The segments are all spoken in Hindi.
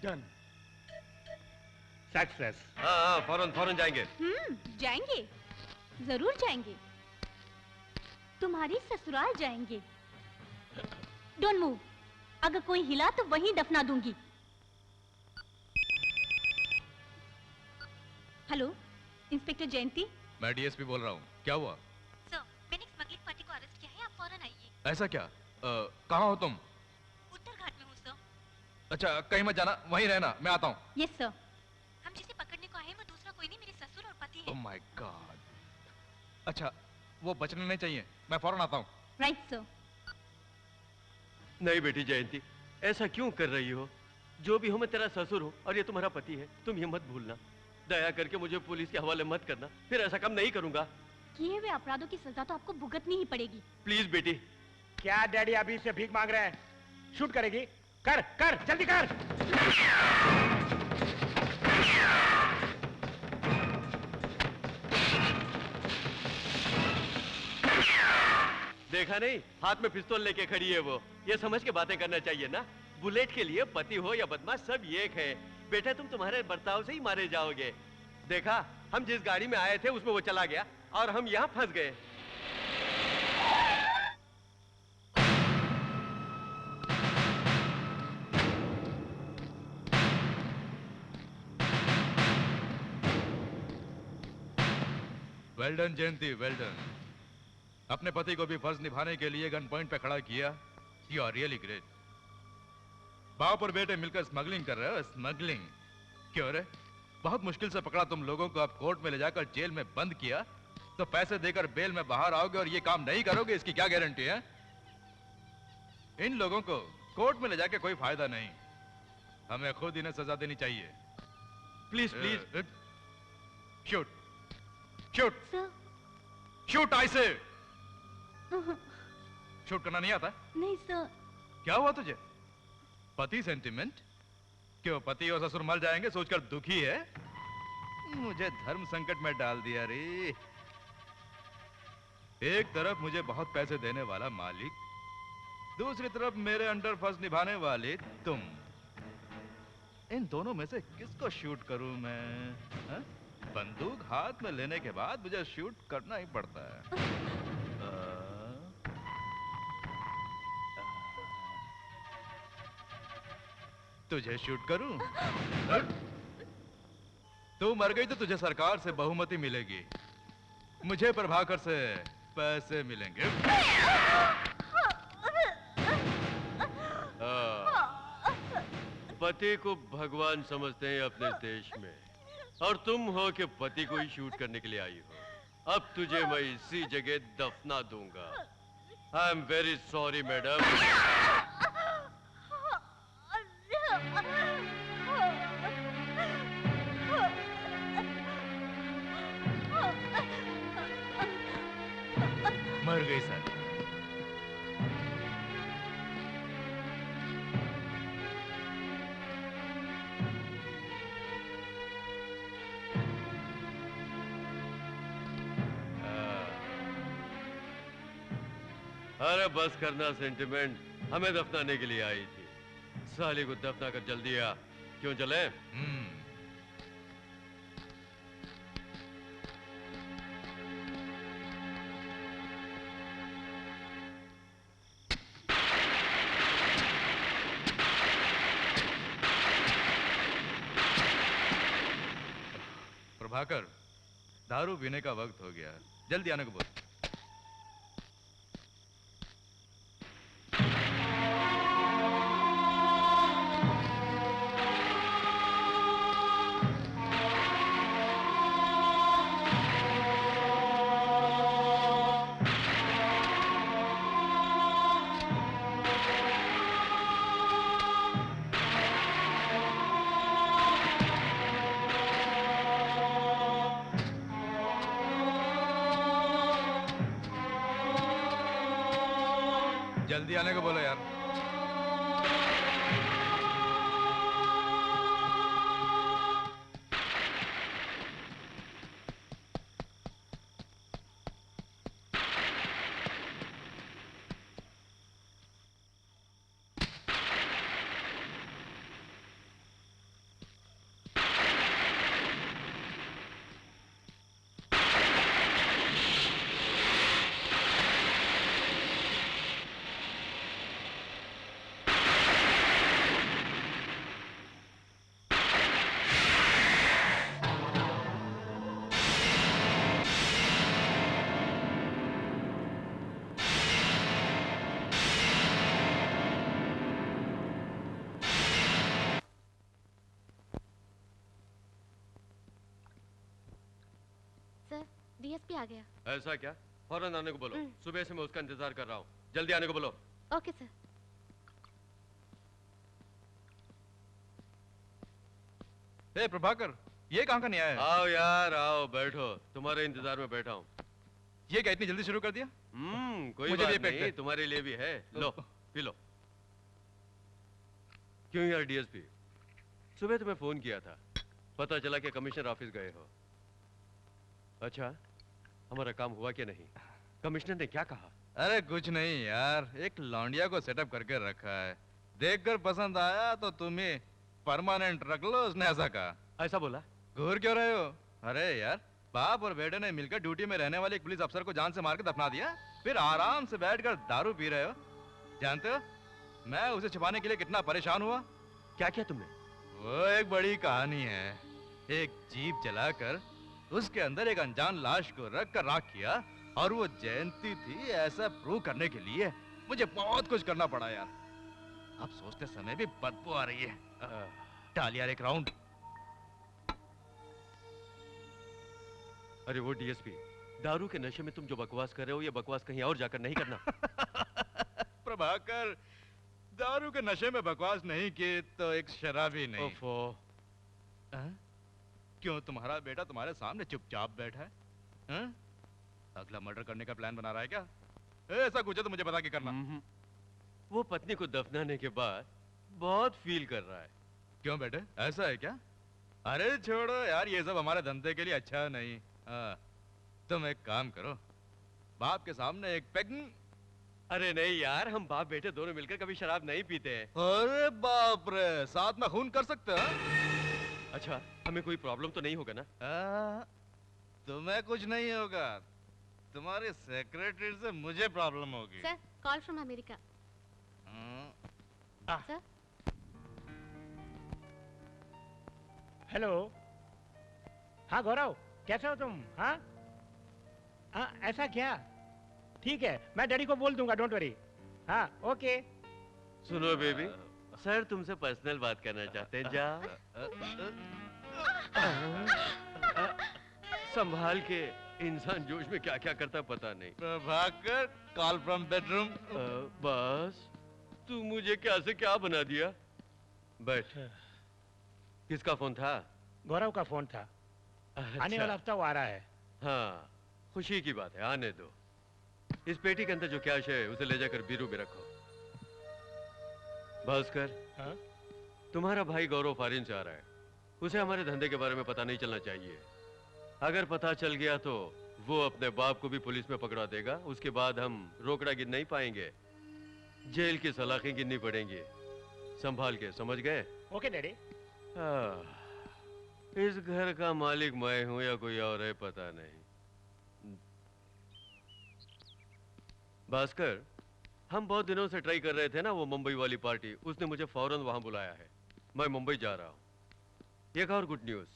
डन। सक्सेस। हाँ, फौरन फौरन जाएंगे। जाएंगे, जरूर जाएंगे। तुम्हारी ससुराल जाएंगे। डोंट मूव, अगर कोई हिला तो वहीं दफना दूंगी। हेलो, इंस्पेक्टर जयंती। मैं डीएसपी बोल रहा हूँ। क्या हुआ? सर, मैंने स्मगलिंग पार्टी को अरेस्ट किया है, आप फौरन आइए। ऐसा क्या? कहाँ हो तुम? उत्तर घाट में हूँ सर। अच्छा, कहीं मत जाना, वहीं रहना, मैं आता हूँ। Yes sir. हम जिसे पकड़ने को आए हैं वो दूसरा कोई नहीं, मेरे ससुर और पति है। Oh my God. अच्छा, वो बचने नहीं चाहिए, मैं फौरन आता हूँ। Right sir. नहीं बेटी जयंती, ऐसा क्यों कर रही हो? जो भी हो, मैं तेरा ससुर हूँ और ये तुम्हारा पति है। तुम ये मत भूलना। दया करके मुझे पुलिस के हवाले मत करना, फिर ऐसा काम नहीं करूंगा। किए हुए अपराधों की सजा तो आपको भुगतनी ही पड़ेगी। प्लीज बेटी। क्या डैडी अभी से भीख मांग रहे हैं? शूट करेगी? कर कर, जल्दी कर। देखा नहीं, हाथ में पिस्तौल लेके खड़ी है वो। ये समझ के बातें करना चाहिए ना। बुलेट के लिए पति हो या बदमाश सब एक है। बेटा, तुम तुम्हारे बर्ताव से ही मारे जाओगे। देखा, हम जिस गाड़ी में आए थे उसमें वो चला गया और हम यहाँ फंस गए। वेल डन जयंती, वेल डन। अपने पति को भी फर्ज निभाने के लिए गन पॉइंट पे खड़ा किया। You are really great. बाप और बेटे मिलकर स्मगलिंग कर रहे हो। स्मगलिंग क्यों रे? बहुत मुश्किल से पकड़ा तुम लोगों को, अब कोर्ट में ले जाकर जेल में बंद किया तो पैसे देकर बेल में बाहर आओगे और ये काम नहीं करोगे, इसकी क्या गारंटी है? इन लोगों को कोर्ट में ले जाके कोई फायदा नहीं, हमें खुद इन्हें सजा देनी चाहिए। Please please. Shoot shoot sir. Shoot, I say. Shoot करना नहीं आता? नहीं सर। क्या हुआ तुझे? पति सेंटिमेंट? क्यों, पति और ससुर मर जाएंगे सोचकर दुखी है? मुझे धर्म संकट में डाल दिया रे। एक तरफ मुझे बहुत पैसे देने वाला मालिक, दूसरी तरफ मेरे अंडर फर्ज निभाने वाली तुम। इन दोनों में से किसको शूट करूं मैं? हा? बंदूक हाथ में लेने के बाद मुझे शूट करना ही पड़ता है। तुझे शूट करूं? तू मर गई तो तुझे सरकार से बहुमति मिलेगी, मुझे प्रभाकर से पैसे मिलेंगे। पति को भगवान समझते हैं अपने देश में, और तुम हो कि पति को ही शूट करने के लिए आई हो। अब तुझे मैं इसी जगह दफना दूंगा। आई एम वेरी सॉरी मैडम। मर गई सर। अरे बस करना सेंटिमेंट, हमें दफनाने के लिए आई थी। साली को दफना कर जल्दी आ। क्यों चले? प्रभाकर, दारू पीने का वक्त हो गया, जल्दी आने को बोल। जल्दी आने को बोलो यार। डीएसपी आ गया। ऐसा क्या? फौरन आने को बोलो। सुबह से मैं उसका इंतजार कर रहा हूँ। जल्दी आने को बोलो। Okay sir. ए प्रभाकर, ये कहाँ का नया है? आओ यार आओ, बैठो, तुम्हारे इंतजार में बैठा हूँ। ये क्या इतनी जल्दी शुरू कर दिया? कोई मुझे बात भी पैक नहीं, कर। तुम्हारे लिए भी है। लो पी लो। क्यों यार डीएसपी, सुबह तुम्हें फोन किया था, पता चला कि कमिश्नर ऑफिस गए हो। अच्छा, हमारा काम हुआ क्या नहीं? कमिश्नर ने क्या कहा? अरे कुछ नहीं यार, एक लौंडिया को सेटअप करके रखा है, देखकर पसंद आया तो तुम्हें परमानेंट रख लो, उसने ऐसा कहा। ऐसा बोला? घूर क्यों रहे हो? अरे यार, बाप और बेटे ने मिलकर ड्यूटी में रहने वाले एक पुलिस अफसर को जान से मार के दफना दिया, फिर आराम से बैठकर दारू पी रहे हो। जानते हो मैं उसे छिपाने के लिए कितना परेशान हुआ? क्या किया तुमने? वो एक बड़ी कहानी है। एक जीप जलाकर उसके अंदर एक अनजान लाश को रख कर राख किया, और वो जयंती थी, ऐसा प्रूव करने के लिए मुझे बहुत कुछ करना पड़ा यार। अब सोचते समय भी बदबू आ रही है। डाल यार एक राउंड। अरे वो डीएसपी, दारू के नशे में तुम जो बकवास कर रहे हो, ये बकवास कहीं और जाकर नहीं करना। प्रभाकर, दारू के नशे में बकवास नहीं की तो एक शराबी नहीं। ओफो। क्यों, तुम्हारा बेटा तुम्हारे सामने चुपचाप बैठा है? अगला मर्डर करने का प्लान बना रहा है क्या? ऐसा कुछ है तो मुझे बता के करना। वो पत्नी को दफनाने के बाद बहुत फील कर रहा है। क्यों बेटे, ऐसा है क्या? अरे छोड़ो यार, ये सब हमारे धंधे के लिए अच्छा नहीं। तुम एक काम करो, बाप के सामने एक पेग। अरे नहीं यार, हम बाप बेटे दोनों मिलकर कभी शराब नहीं पीते हैं। अरे बाप रे, साथ में खून कर सकते हो? अच्छा, हमें कोई प्रॉब्लम तो नहीं होगा ना? तुम्हें कुछ नहीं होगा, तुम्हारे सेक्रेटरी से मुझे प्रॉब्लम होगी। Sir, call from America. Sir, hello. हाँ गौरव, कैसे हो तुम? हाँ हाँ, ऐसा क्या? ठीक है, मैं डैडी को बोल दूंगा, डोंट वरी। हाँ ओके। सुनो बेबी, सर तुमसे पर्सनल बात करना चाहते हैं। जा संभाल के, इंसान जोश में क्या क्या करता पता नहीं। Prabhakar, call from bedroom. बस तू मुझे क्या से क्या बना दिया। बैठ। किसका फोन था? गौरव का फोन था। आने वाला हफ्ता वो आ रहा है। हाँ, खुशी की बात है, आने दो। इस पेटी के अंदर जो कैश है उसे ले जाकर बीरू में रखो। भास्कर, हाँ? तुम्हारा भाई गौरव फॉरेन से आ रहा है, उसे हमारे धंधे के बारे में पता नहीं चलना चाहिए। अगर पता चल गया तो वो अपने बाप को भी पुलिस में पकड़ा देगा, उसके बाद हम रोकड़ा गिन नहीं पाएंगे, जेल की सलाखें गिननी पड़ेंगी। संभाल के, समझ गए? Okay daddy. इस घर का मालिक मैं हूं या कोई और है पता नहीं। भास्कर, हम बहुत दिनों से ट्राई कर रहे थे ना वो मुंबई वाली पार्टी, उसने मुझे फौरन वहां बुलाया है। मैं मुंबई जा रहा हूं। एक और गुड न्यूज,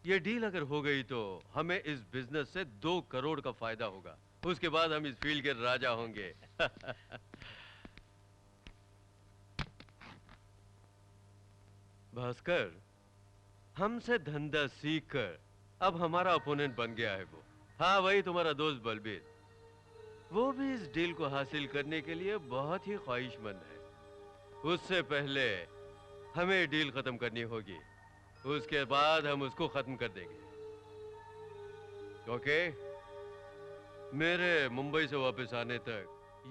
ये डील अगर हो गई तो हमें इस बिजनेस से 2 करोड़ का फायदा होगा। उसके बाद हम इस फील्ड के राजा होंगे। भास्कर, हमसे धंधा सीख कर अब हमारा ओपोनेंट बन गया है वो। हाँ, वही तुम्हारा दोस्त बलबीर। वो भी इस डील को हासिल करने के लिए बहुत ही ख्वाहिशमंद है। उससे पहले हमें डील खत्म करनी होगी, उसके बाद हम उसको खत्म कर देंगे। ओके? मेरे मुंबई से वापस आने तक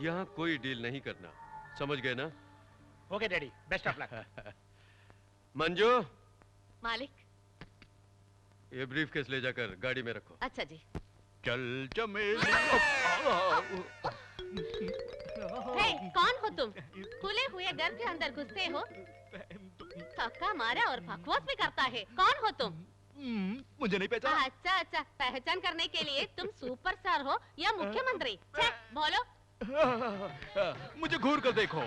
यहाँ कोई डील नहीं करना, समझ गए ना? Okay daddy, best of luck. Manju, मालिक। ये ब्रीफ केस ले जाकर गाड़ी में रखो। अच्छा जी। चल चमेली। हे, कौन हो तुम? खुले हुए घर के अंदर घुसते हो, थक्का मारा और बकवास भी करता है। कौन हो तुम? मुझे नहीं पहचाना। अच्छा अच्छा, पहचान करने के लिए तुम सुपरस्टार हो या मुख्यमंत्री? छे, बोलो। मुझे घूर कर देखो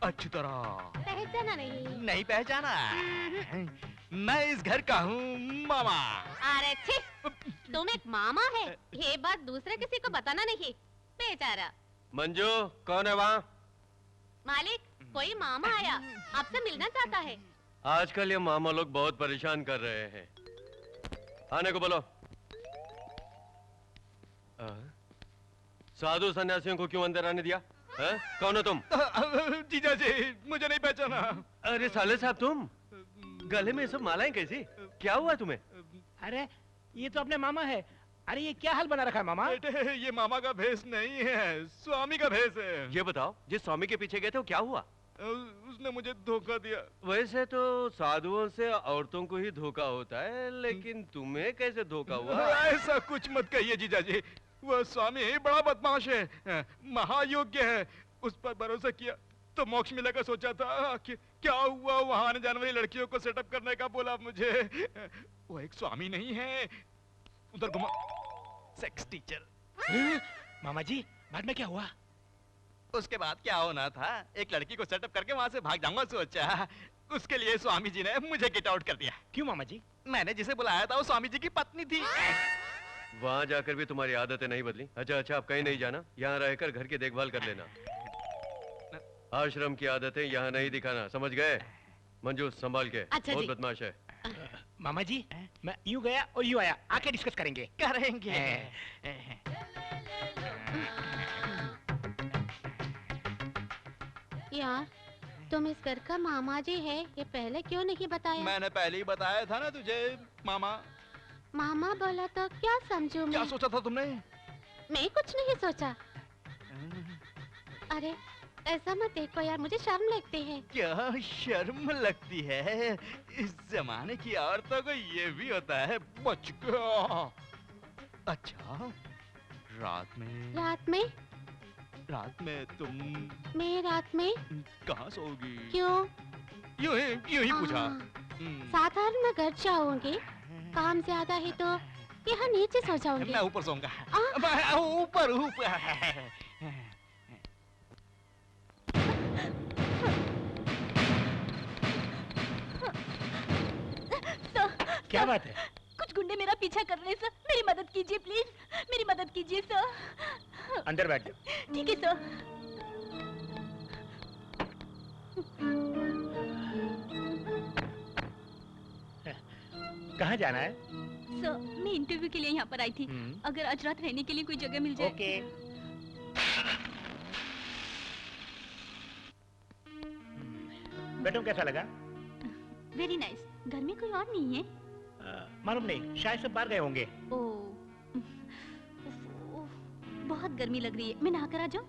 अच्छी तरह। पहचाना नहीं? नहीं पहचाना? मैं इस घर का हूँ मामा। अरे छी, तुम एक मामा है, ये बात दूसरे किसी को बताना नहीं। बेचारा। मंजू, कौन है वहाँ? मालिक, कोई मामा आया, आपसे मिलना चाहता है। आजकल ये मामा लोग बहुत परेशान कर रहे हैं। आने को बोलो। साधु सन्यासियों को क्यों अंदर आने दिया? है? कौन हो तुम? जीजा जी, मुझे नहीं पहचाना। अरे साले साहब, तुम गले में ये सब मालाएं कैसी? क्या हुआ तुम्हें? अरे ये तो अपने मामा है। अरे ये क्या हाल बना रखा है मामा? बेटे, ये मामा का भेष नहीं है, स्वामी का भेष है। ये बताओ, जिस स्वामी के पीछे गए थे वो क्या हुआ? उसने मुझे धोखा दिया। वैसे तो साधुओं से औरतों को ही धोखा होता है, लेकिन तुम्हें कैसे धोखा हुआ? ऐसा कुछ मत कहिए जीजा जी, वह स्वामी बड़ा बदमाश है, महायोग्य है। उस पर भरोसा किया तो मोक्ष मिलेगा सोचा था। क्या हुआ, वहां आने जाने वाली लड़कियों को सेटअप करने का बोला मुझे। वो एक स्वामी नहीं है, उधर घुमा सेक्स टीचर। मामा जी, बाद में क्या हुआ? उसके बाद क्या होना था, एक लड़की को सेटअप करके वहाँ से भाग जाऊंगा सोचा। उसके लिए स्वामी जी ने मुझे गेट आउट कर दिया। क्यों मामा जी? मैंने जिसे बुलाया था वो स्वामी जी की पत्नी थी। वहां जाकर भी तुम्हारी आदतें नहीं बदली? अच्छा अच्छा, अब कहीं नहीं जाना, यहाँ रहकर घर की देखभाल कर लेना। आश्रम की आदतें यहाँ नहीं दिखाना, समझ गए? मंजू, संभाल के। अच्छा बहुत जी। बदमाश है। मामा जी, मैं यूं गया और यूं आया, आके डिस्कस करेंगे। करेंगे। यार, तुम इस घर का मामा जी है, ये पहले क्यों नहीं बताया? मैंने पहले ही बताया था ना तुझे मामा। मामा बोला तो क्या समझूं क्या मैं? सोचा था तुमने? मैं कुछ नहीं सोचा। अरे ऐसा मत देखो यार, मुझे शर्म लगती है। क्या शर्म लगती है? इस जमाने की औरतों को ये भी होता है। बच गया। अच्छा, रात में रात में तुम मैं रात में कहाँ सोओगी? क्यों? यूं ही पूछा। साधारण मैं घर जाऊंगी, काम ज्यादा है तो यहाँ नीचे सो जाऊंगी। मैं ऊपर सोऊंगा। मैं ऊपर ऊपर। क्या बात है? कुछ गुंडे मेरा पीछा कर रहे सर, मेरी मदद कीजिए प्लीज, मेरी मदद कीजिए सर। अंदर बैठ जाओ। ठीक है सर। कहाँ जाना है? सर, मैं इंटरव्यू के लिए यहाँ पर आई थी। अगर आज रात रहने के लिए कोई जगह मिल जाए। ओके। बेटों कैसा लगा? Very nice. घर में कोई और नहीं है? मालूम नहीं, शायद सब बाहर गए होंगे। ओह, बहुत गर्मी लग रही है, मैं नहाकर आ जाऊं?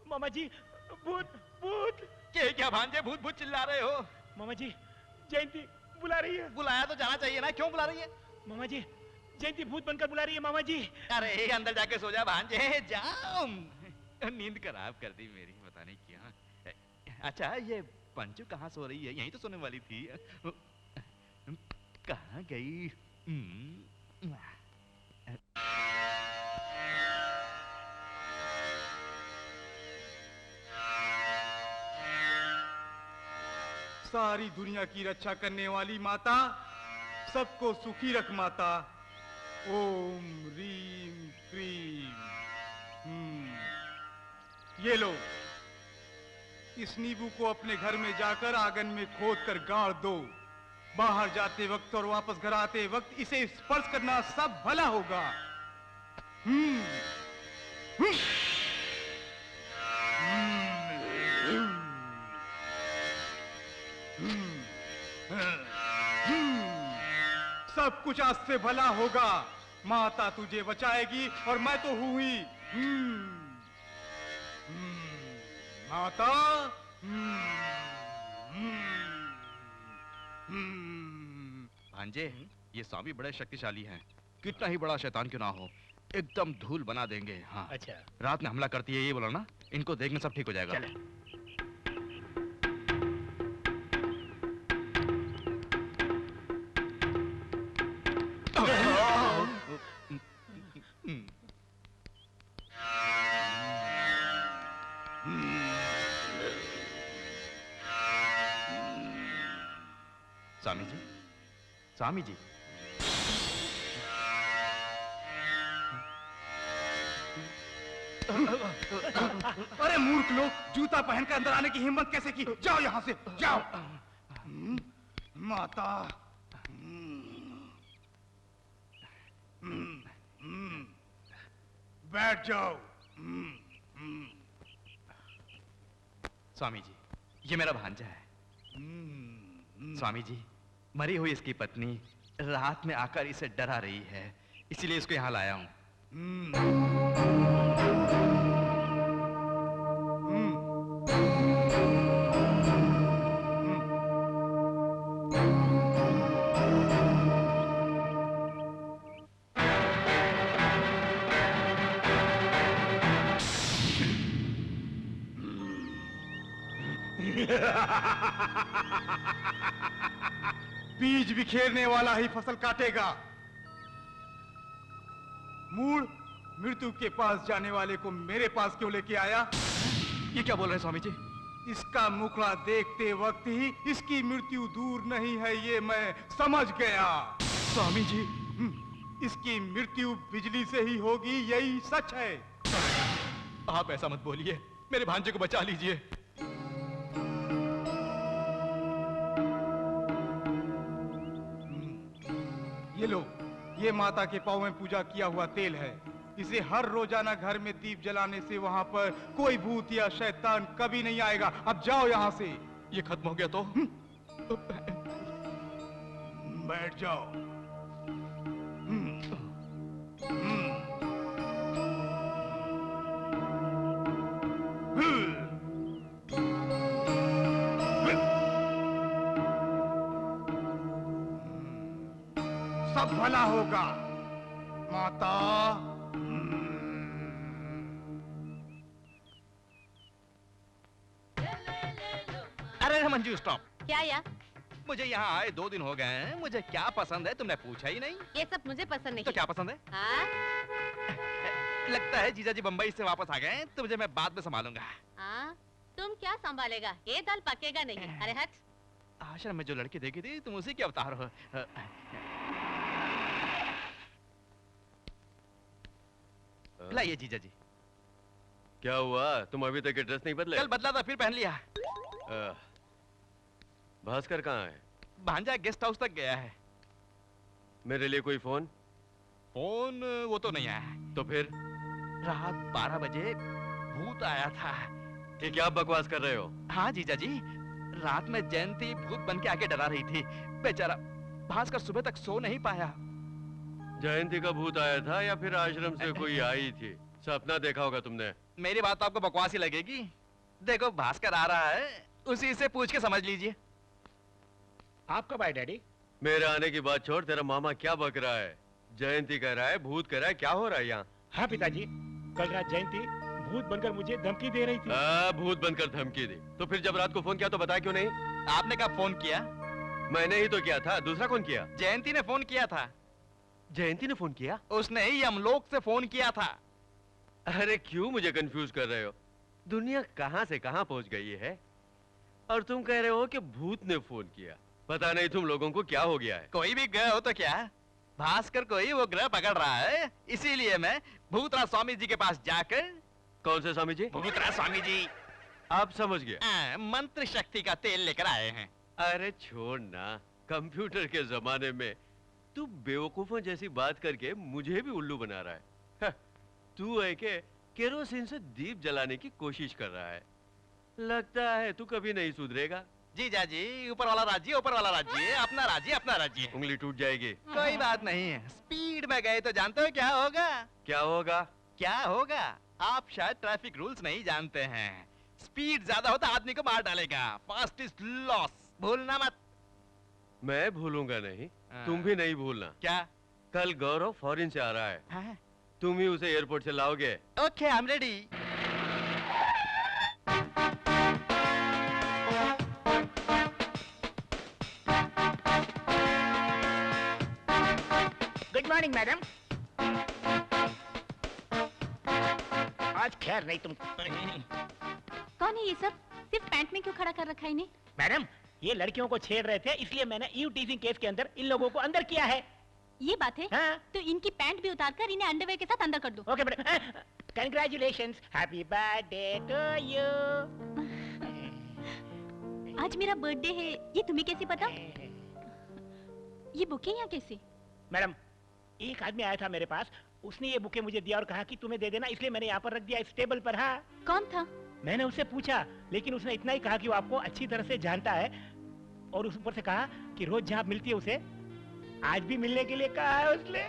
मामा जी भूत भूत क्या भांजे भूत भूत चिल्ला रहे हो? मामा जी जयंती बुला रही है। बुलाया तो जाना चाहिए ना, क्यों बुला रही है? मामा जी जयंती भूत बनकर बुला रही है मामा जी। अरे अंदर जाके सो जा भांजे, जाओ। नींद खराब कर दी मेरी, पता नहीं क्या। अच्छा ये पंचू कहाँ सो रही है? यहीं तो सोने वाली थी। कहाँ गई? सारी दुनिया की रक्षा करने वाली माता, सबको सुखी रख माता। ओम रीम क्रीम। ये लो, इस नींबू को अपने घर में जाकर आंगन में खोद कर गाड़ दो। बाहर जाते वक्त और वापस घर आते वक्त इसे स्पर्श करना, सब भला होगा। सब कुछ आज से भला होगा। माता तुझे बचाएगी और मैं तो हूं ही। माता। भांजे, ये स्वामी बड़े शक्तिशाली हैं। कितना ही बड़ा शैतान क्यों ना हो, एकदम धूल बना देंगे। हाँ। अच्छा रात में हमला करती है ये बोला ना, इनको देखने सब ठीक हो जाएगा। चले। स्वामी जी, स्वामी जी। अरे मूर्ख लोग, जूता पहनकर अंदर आने की हिम्मत कैसे की? जाओ यहां से, जाओ। माता। बैठ जाओ। स्वामी जी, ये मेरा भांजा है। स्वामी जी, मरी हुई इसकी पत्नी रात में आकर इसे डरा रही है, इसीलिए इसको यहाँ लाया हूँ। बीज बिखेरने वाला ही फसल काटेगा। मूल मृत्यु के पास जाने वाले को मेरे पास क्यों लेके आया? ये क्या बोल रहे हैं स्वामी जी? इसका मुखड़ा देखते वक्त ही इसकी मृत्यु दूर नहीं है, ये मैं समझ गया। स्वामी जी, इसकी मृत्यु बिजली से ही होगी, यही सच है। आप ऐसा मत बोलिए, मेरे भांजे को बचा लीजिए। ये लो, ये माता के पांव में पूजा किया हुआ तेल है। इसे हर रोजाना घर में दीप जलाने से वहां पर कोई भूत या शैतान कभी नहीं आएगा। अब जाओ यहां से। ये खत्म हो गया तो? बैठ जाओ। सब भला होगा। माता। अरे मंजू स्टॉप। क्या या? मुझे यहाँ आए 2 दिन हो गए हैं, मुझे क्या पसंद है तुमने पूछा ही नहीं। ये सब मुझे पसंद नहीं। तो क्या पसंद है? हाँ? लगता है जीजा जी बम्बई से वापस आ गए हैं, तो मुझे मैं बाद में संभालूंगा। हाँ? तुम क्या संभालेगा? ये दाल पकेगा नहीं। अरे हट। आश्रम में जो लड़की देखी थी तुम उसी के अवतार हो। लाइए जीजा जी। क्या हुआ? तुम अभी तक ड्रेस नहीं बदले? कल बदला था फिर पहन लिया। भास्कर कहाँ है? भांजा गेस्ट हाउस तक गया है। मेरे लिए कोई फोन? फोन वो तो नहीं आया है। तो फिर? रात 12 बजे भूत आया था। कि क्या बकवास कर रहे हो? हाँ जीजा जी, रात में जयंती भूत बन के आके डरा रही थी। बेचारा भास्कर सुबह तक सो नहीं पाया। जयंती का भूत आया था या फिर आश्रम से कोई आई थी? सपना देखा होगा तुमने। मेरी बात तो आपको बकवास ही लगेगी। देखो भास्कर आ रहा है, उसी से पूछ के समझ लीजिए। आप कब आए डैडी? मेरे आने की बात छोड़, तेरा मामा क्या बक रहा है? जयंती कह रहा है, भूत कह रहा है, क्या हो रहा है यहाँ? हाँ पिताजी, कल रात जयंती भूत बनकर मुझे धमकी दे रही थी। भूत बनकर धमकी दी? तो फिर जब रात को फोन किया तो बताया क्यों नहीं? आपने कब फोन किया? मैंने ही तो किया था, दूसरा कौन किया? जयंती ने फोन किया था। जयंती ने फोन किया? उसने ही यमलोक से फोन किया था। अरे क्यों मुझे कंफ्यूज कर रहे हो? दुनिया कहां से कहां पहुंच गई है और तुम कह रहे हो कि भूत ने फोन किया। पता नहीं तुम लोगों को क्या हो गया है। कोई भी ग्रह हो तो क्या, भास्कर को ही वो ग्रह पकड़ रहा है। इसीलिए मैं भूतराज स्वामी जी के पास जाकर। कौन से स्वामी जी? भूतराज स्वामी जी। आप समझ गए। मंत्र शक्ति का तेल लेकर आए हैं। अरे छोड़ ना, कंप्यूटर के जमाने में तू बेवकूफों जैसी बात करके मुझे भी उल्लू बना रहा है। तू है के केरोसिन से दीप जलाने की कोशिश कर रहा है। लगता है तू कभी नहीं सुधरेगा। जीजा जी, ऊपर वाला राज्य ऊपर वाला राज्य, अपना राज्य अपना राज्य। उंगली टूट जाएगी। कोई बात नहीं है, स्पीड में गए तो जानते हो क्या होगा? क्या होगा? क्या होगा? आप शायद ट्रैफिक रूल्स नहीं जानते हैं। स्पीड ज्यादा होता आदमी को मार डालेगा। फास्ट इज लॉस, भूलना मत। मैं भूलूंगा नहीं, तुम भी नहीं भूलना। क्या? कल गौरव फॉरेन से आ रहा है। हाँ? तुम ही उसे एयरपोर्ट से लाओगे। Okay, I am ready. Good morning madam. आज खैर नहीं तुम। कौन है ये सब? सिर्फ पैंट में क्यों खड़ा कर रखा है इन्हें? मैडम, ये लड़कियों को छेड़ रहे थे, इसलिए मैंने ईव टीजिंग केस के अंदर इन लोगों को अंदर किया है। ये बात है? हाँ? तो इनकी पैंट भी उतार कर इन्हें अंडरवेयर के साथ अंदर कर दो। Okay madam. Congratulations, happy birthday to you. आज मेरा बर्थडे है, ये तुम्हें कैसे पता? ये बुके यहाँ कैसे? मैडम, एक आदमी आया था मेरे पास, उसने ये बुके मुझे दिया और कहा कि तुम्हें दे देना, इसलिए मैंने यहाँ पर रख दिया इस टेबल पर। हाँ। कौन था? मैंने उससे पूछा, लेकिन उसने इतना ही कहा कि वो आपको अच्छी तरह से जानता है और उस ऊपर से कहा कि रोज जहाँ मिलती है उसे आज भी मिलने के लिए कहा है उसने।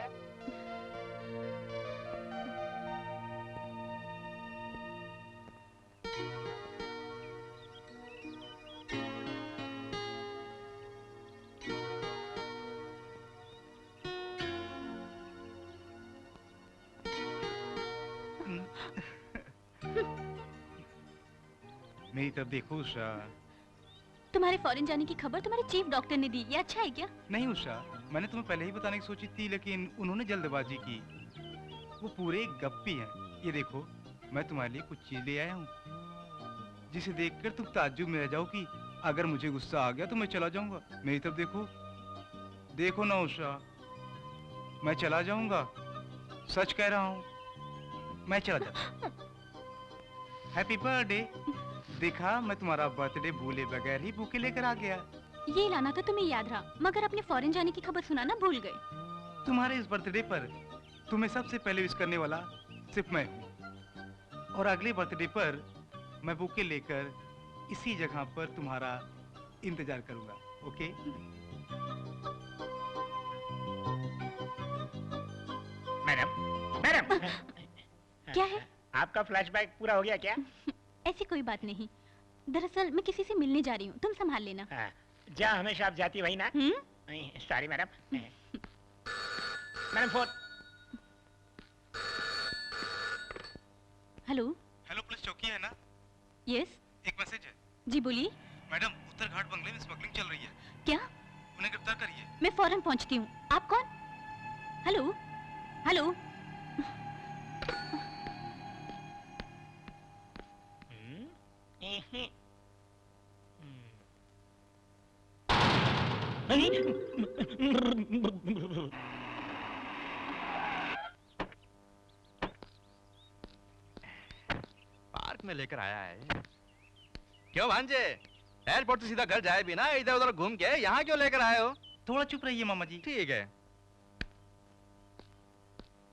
मेरी तरफ देखो उषा। तुम्हारे फॉरेन जाने की खबर तुम्हारे चीफ डॉक्टर ने दी, ये अच्छा है क्या? नहीं उषा, मैंने तुम्हें पहले ही बताने की सोची थी, लेकिन उन्होंने जल्दबाजी की। वो पूरे गप्पी हैं। ये देखो, मैं तुम्हारे लिए कुछ चीज ले आया हूँ, जिसे देखकर तुम ताज्जुब में रह जाओगी। अगर मुझे गुस्सा आ गया तो मैं चला जाऊंगा। मेरी तरफ देखो, देखो ना उषा, मैं चला जाऊंगा। सच कह रहा हूँ, मैं चला जाता। Happy birthday. देखा, मैं तुम्हारा बर्थडे भूले बगैर ही बुके लेकर आ गया। ये लाना तो तुम्हें याद रहा, मगर अपने फॉरेन जाने की खबर सुनाना भूल गए। तुम्हारे इस बर्थडे पर तुम्हें सबसे पहले विश करने वाला सिर्फ मैं हूँ, और अगले बर्थडे पर मैं बुके लेकर इसी जगह पर तुम्हारा इंतजार करूंगा। ओके? Madam, madam. क्या है? आपका फ्लैशबैक पूरा हो गया क्या? ऐसी कोई बात नहीं, दरअसल मैं किसी से मिलने जा रही हूँ, तुम संभाल लेना। जहाँ हमेशा आप जाती वही ना? Hmm? Sorry madam. Madam phone. Hello. Hello, police चौकी है ना? यस। एक मैसेज है। जी बोलिए। मैडम, उत्तर घाट बंगले में स्मगलिंग चल रही है, क्या? उन्हें गिरफ्तार करिए। मैं फौरन पहुंचती हूँ। आप कौन? Hello hello. पार्क में लेकर आया है। क्यों भांजे, एयरपोर्ट से सीधा घर जाए बिना इधर उधर घूम के यहाँ क्यों लेकर आए हो? थोड़ा चुप रहिए मामा जी। ठीक है।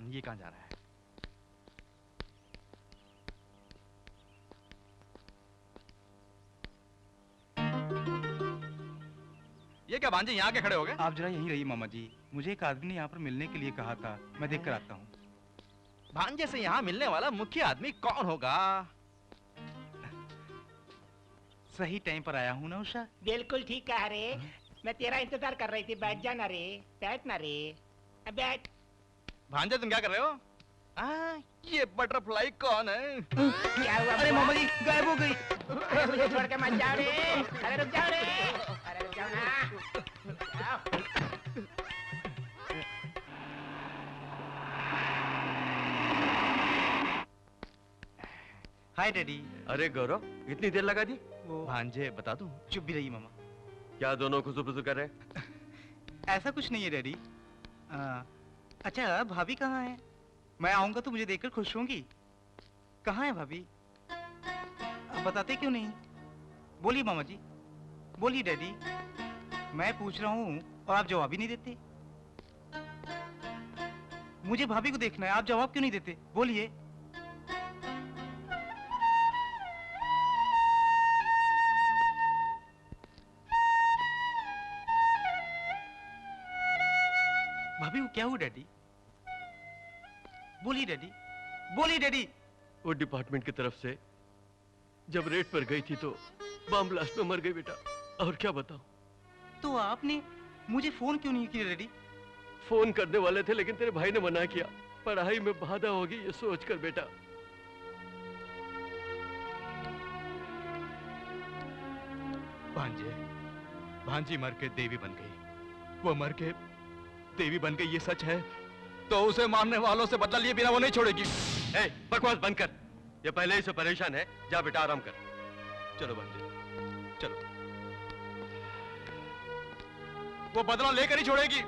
ये कहाँ जा रहा है? ये क्या भांजे यहाँ के खड़े हो गए? आप जरा यहीं रहिए मामा जी, मुझे एक आदमी ने यहाँ पर मिलने के लिए कहा था, मैं देख कर आता हूँ। भांजे से यहाँ मिलने वाला मुख्य आदमी कौन होगा? सही टाइम पर आया हूँ ना उषा? बिल्कुल ठीक कहा रे। मैं तेरा इंतजार कर रही थी। बैठ जाना रे, बैठ ना रे, बैठ। भांजे तुम क्या कर रहे हो? ये बटरफ्लाई कौन है? क्या हुआ? अरे मामा जी, गायब हो गई। अरे मुझे छोड़ के मत जाओ रे। अरे रुक जाओ रे। अरे रुक जाओ ना। जाओ। हाय डैडी। अरे गौरव, इतनी देर लगा दी? वो भांजे बता दूं? चुप भी रहिए मामा। क्या दोनों खुसुबुसु कर रहे? ऐसा कुछ नहीं है डैडी। अच्छा, भाभी कहाँ है? मैं आऊंगा तो मुझे देखकर खुश होंगी। कहाँ है भाभी? आप बताते क्यों नहीं? बोलिए मामा जी, बोलिए डैडी। मैं पूछ रहा हूँ और आप जवाब ही नहीं देते। मुझे भाभी को देखना है, आप जवाब क्यों नहीं देते? बोलिए। भाभी को क्या हुआ डैडी? बोलिए डैडी, बोलिए डैडी। वो डिपार्टमेंट की तरफ से जब रेड पर गई थी तो बम ब्लास्ट में मर गई बेटा। और क्या बताऊं? तो आपने मुझे फोन क्यों नहीं किया डैडी? फोन करने वाले थे लेकिन तेरे भाई ने मना किया। पढ़ाई में बाधा होगी ये सोचकर बेटा। भांजे, भांजी मर के देवी बन गई। वो मर के देवी बन गई, ये सच है तो उसे मारने वालों से बदला लिए बिना वो नहीं छोड़ेगी। ए, बकवास बंद कर। ये पहले ही से परेशान है। जा बेटा आराम कर। चलो भांजे, चलो। वो बदला लेकर ही छोड़ेगी।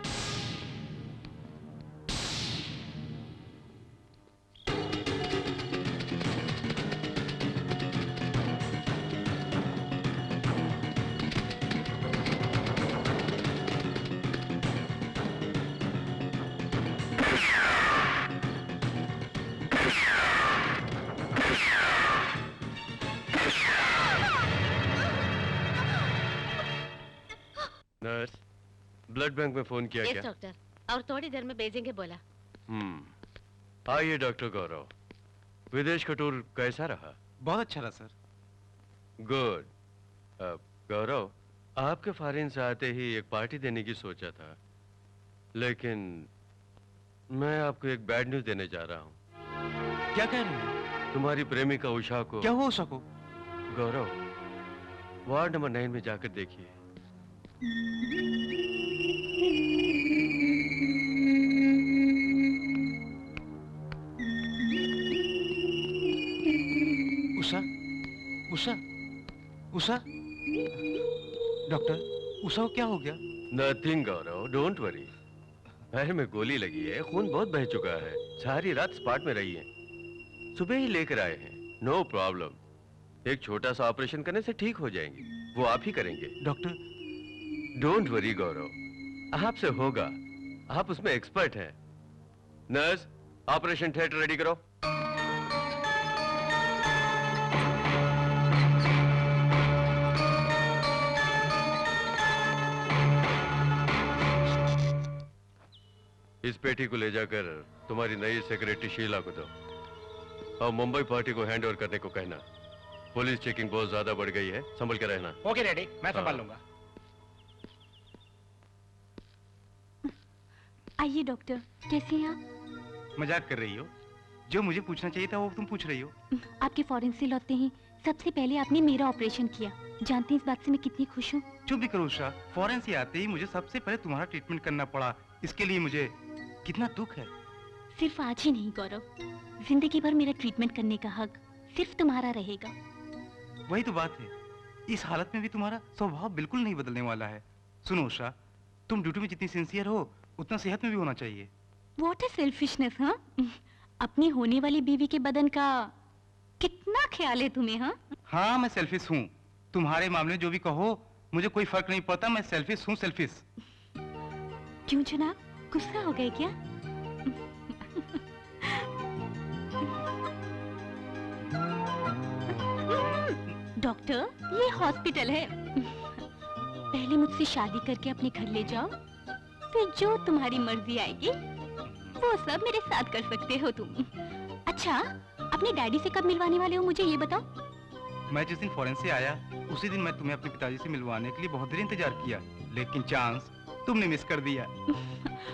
नर्स, ब्लड बैंक में फोन किया यस क्या? डॉक्टर, और थोड़ी देर में भेजेंगे बोला। आइए डॉक्टर गौरव, विदेश का टूर कैसा रहा? बहुत अच्छा रहा सर। गुड। गौरव, आपके फॉरेन से आते ही एक पार्टी देने की सोचा था, लेकिन मैं आपको एक बैड न्यूज देने जा रहा हूँ। क्या कह रहे हैं? तुम्हारी प्रेमिका उषा को। क्या हुआ उषा को? गौरव, वार्ड नंबर 9 में जाकर देखिए। उषा, उषा, उषा। डॉक्टर, उषा को क्या हो गया? Nothing Gaurav, don't worry. पैर में गोली लगी है, खून बहुत बह चुका है। सारी रात स्पॉट में रही है, सुबह ही लेकर आए हैं। No problem. एक छोटा सा ऑपरेशन करने से ठीक हो जाएंगे। वो आप ही करेंगे। डॉक्टर, डोंट वरी गौरव, आपसे होगा। आप उसमें एक्सपर्ट हैं। नर्स, ऑपरेशन थिएटर रेडी करो। इस पेटी को ले जाकर तुम्हारी नई सेक्रेटरी शीला को दो और मुंबई पार्टी को हैंड ओवर करने को कहना। पुलिस चेकिंग बहुत ज्यादा बढ़ गई है, संभल के रहना। ओके डैडी, मैं संभाल हाँ। लूंगा। आइए डॉक्टर, कैसे हैं आप? मजाक कर रही हो? जो मुझे पूछना चाहिए था वो तुम पूछ रही हो। आपके फॉरेन से लौटते ही सबसे पहले आपने मेरा ऑपरेशन किया। जानते हैं इस बात से मैं कितनी खुश हूँ। चुप भी करो उषा, फॉरेन से आते ही मुझे सबसे पहले तुम्हारा ट्रीटमेंट करना पड़ा। इसके लिए मुझे कितना दुख है। सिर्फ आज ही नहीं गौरव, जिंदगी भर मेरा ट्रीटमेंट करने का हक सिर्फ तुम्हारा रहेगा। वही तो बात है, इस हालत में भी तुम्हारा स्वभाव बिल्कुल नहीं बदलने वाला है। सुनो उषा, तुम ड्यूटी में जितनी सिंसियर हो उतना सेहत में भी होना चाहिए। व्हाट इज सेल्फिशनेस, हाँ? अपनी होने वाली बीवी के बदन का कितना ख्याल है तुम्हें, हाँ? हाँ, मैं सेल्फिश हूँ। तुम्हारे मामले में जो भी कहो मुझे कोई फर्क नहीं पड़ता। मैं सेल्फिश हूँ, सेल्फिश। क्यों जनाब, गुस्सा हो गए क्या? डॉक्टर, ये हॉस्पिटल है। पहले मुझसे शादी करके अपने घर ले जाओ, फिर जो तुम्हारी मर्जी आएगी वो सब मेरे साथ कर सकते हो तुम। अच्छा, अपने डैडी से कब मिलवाने वाले हो मुझे ये बताओ। मैं जिस दिन फॉरेन से आया उसी दिन मैं तुम्हें अपने पिताजी से मिलवाने के लिए बहुत देर इंतजार किया, लेकिन चांस तुमने मिस कर दिया।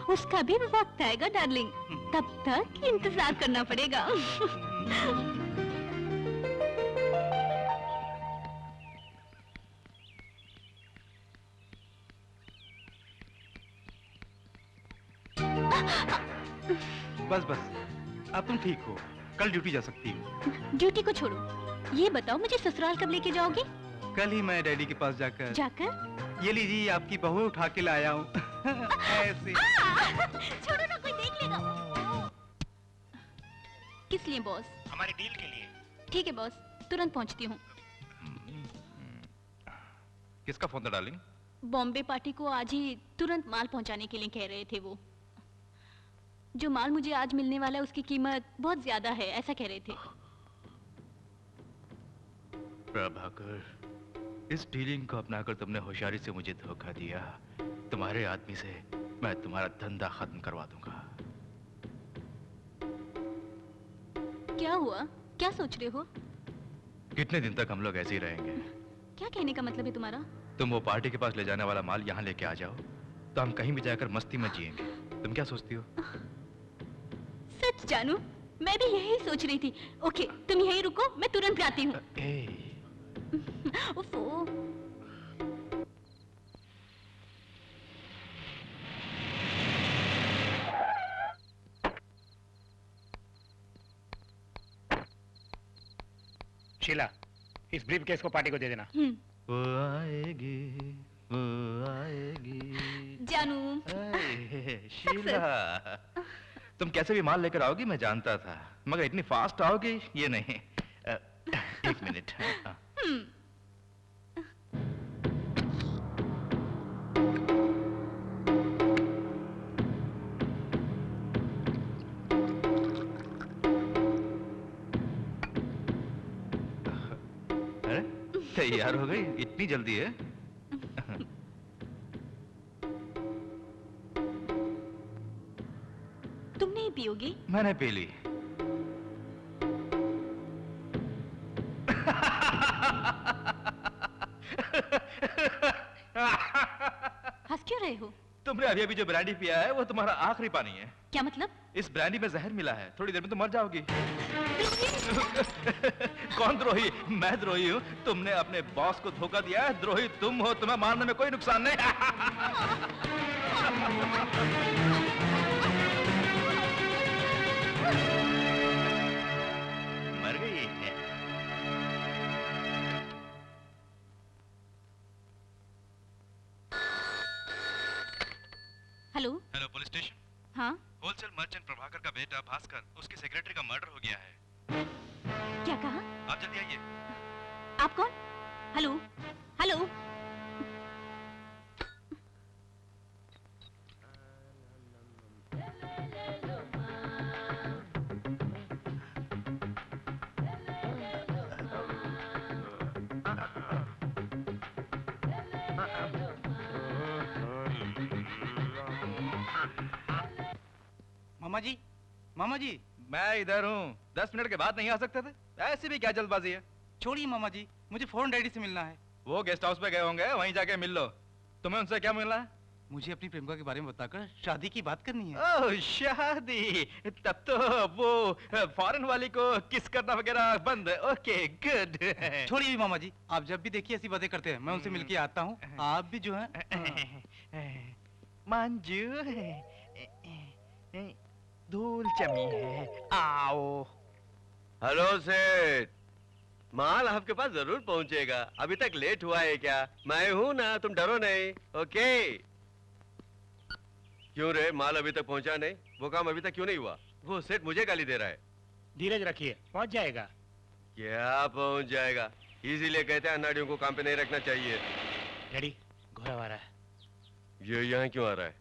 उसका भी वक्त आएगा डार्लिंग, तब तक इंतजार करना पड़ेगा। बस बस, अब तुम ठीक हो, कल ड्यूटी जा सकती हो। ड्यूटी को छोड़ो, ये बताओ मुझे ससुराल कब लेके जाओगे? कल ही मैं डैडी के पास जाकर जाकर? ये लीजिए आपकी बहू उठा के लाया हूँ। ऐसे। छोड़ो ना, कोई देख लेगा। किस लिए बॉस? हमारी डील के लिए। ठीक है बॉस, तुरंत पहुंचती हूँ। किसका फोन था डार्लिंग? बॉम्बे पार्टी को आज ही तुरंत माल पहुंचाने के लिए कह रहे थे वो। जो माल मुझे आज मिलने वाला है उसकी कीमत बहुत ज्यादा है, ऐसा कह रहे थे। प्रभाकर, इस डीलिंग को अपनाकर तुमने होशियारी से मुझे धोखा दिया। तुम्हारे आदमी से मैं तुम्हारा धंधा खत्म करवा दूंगा। क्या हुआ, क्या सोच रहे हो? कितने दिन तक हम लोग ऐसे ही रहेंगे? क्या कहने का मतलब है तुम्हारा? तुम वो पार्टी के पास ले जाने वाला माल यहाँ लेके आ जाओ, तो हम कहीं भी जाकर मस्ती में जिएंगे। तुम क्या सोचती हो? सच जानू, मैं भी यही सोच रही थी। ओके, तुम यहीं रुको, मैं तुरंत आती हूँ। उफ़ो। शीला, इस ब्रीफ केस को पार्टी को दे देना। वो आएगी, वो आएगी। जानू। शीला, तुम कैसे भी माल लेकर आओगी मैं जानता था, मगर इतनी फास्ट आओगी ये नहीं। एक मिनट। अरे तैयार हो गई, इतनी जल्दी है? तुम नहीं पियोगी? मैंने पी ली। हंस क्यों रहे हो? तुमने अभी अभी जो ब्रांडी पिया है वो तुम्हारा आखिरी पानी है। क्या मतलब? इस ब्रांडी में जहर मिला है, थोड़ी देर में तुम मर जाओगी। कौन द्रोही? मैं द्रोही हूँ? तुमने अपने बॉस को धोखा दिया है, द्रोही तुम हो, तुम्हें मारने में कोई नुकसान नहीं। मर गई। हेलो। Hello, police station. हाँ, होलसेल मर्चेंट प्रभाकर का बेटा भास्कर, उसके सेक्रेटरी का मर्डर हो गया है। क्या कहा? आप जल्दी आइए। आप कौन? Hello, hello. मामा जी, मामा जी। मैं इधर हूँ। 10 मिनट के बाद नहीं आ सकते थे? ऐसी भी क्या जल्दबाजी है? छोड़िए मामा जी, मुझे फौरन डैडी से मिलना है। वो गेस्ट हाउस पे गए होंगे, वहीं जाके मिल लो। तुम्हें उनसे क्या मिलना है? मुझे अपनी प्रेमिका के बारे में बताकर शादी की बात करनी है। ओह शादी, तब तो वो फॉरेन वाली को किस करना वगैरह बंद। Okay good. छोड़िए भी मामा जी, आप जब भी देखिए ऐसी बातें करते हैं, मैं उनसे मिलके आता हूँ। आप भी जो है मंजू धूल जमी है, आओ। हेलो सेठ, माल आपके पास जरूर पहुंचेगा। अभी तक लेट हुआ है क्या? मैं हूं ना, तुम डरो नहीं। ओके। क्यों रे, माल अभी तक पहुंचा नहीं? वो काम अभी तक क्यों नहीं हुआ? वो सेठ मुझे गाली दे रहा है। धीरज रखिए, पहुंच जाएगा। क्या पहुंच जाएगा? इसीलिए कहते हैं अनाड़ियों को काम पे नहीं रखना चाहिए। डैडी, घोड़ा आ रहा है। ये यहाँ क्यों आ रहा है?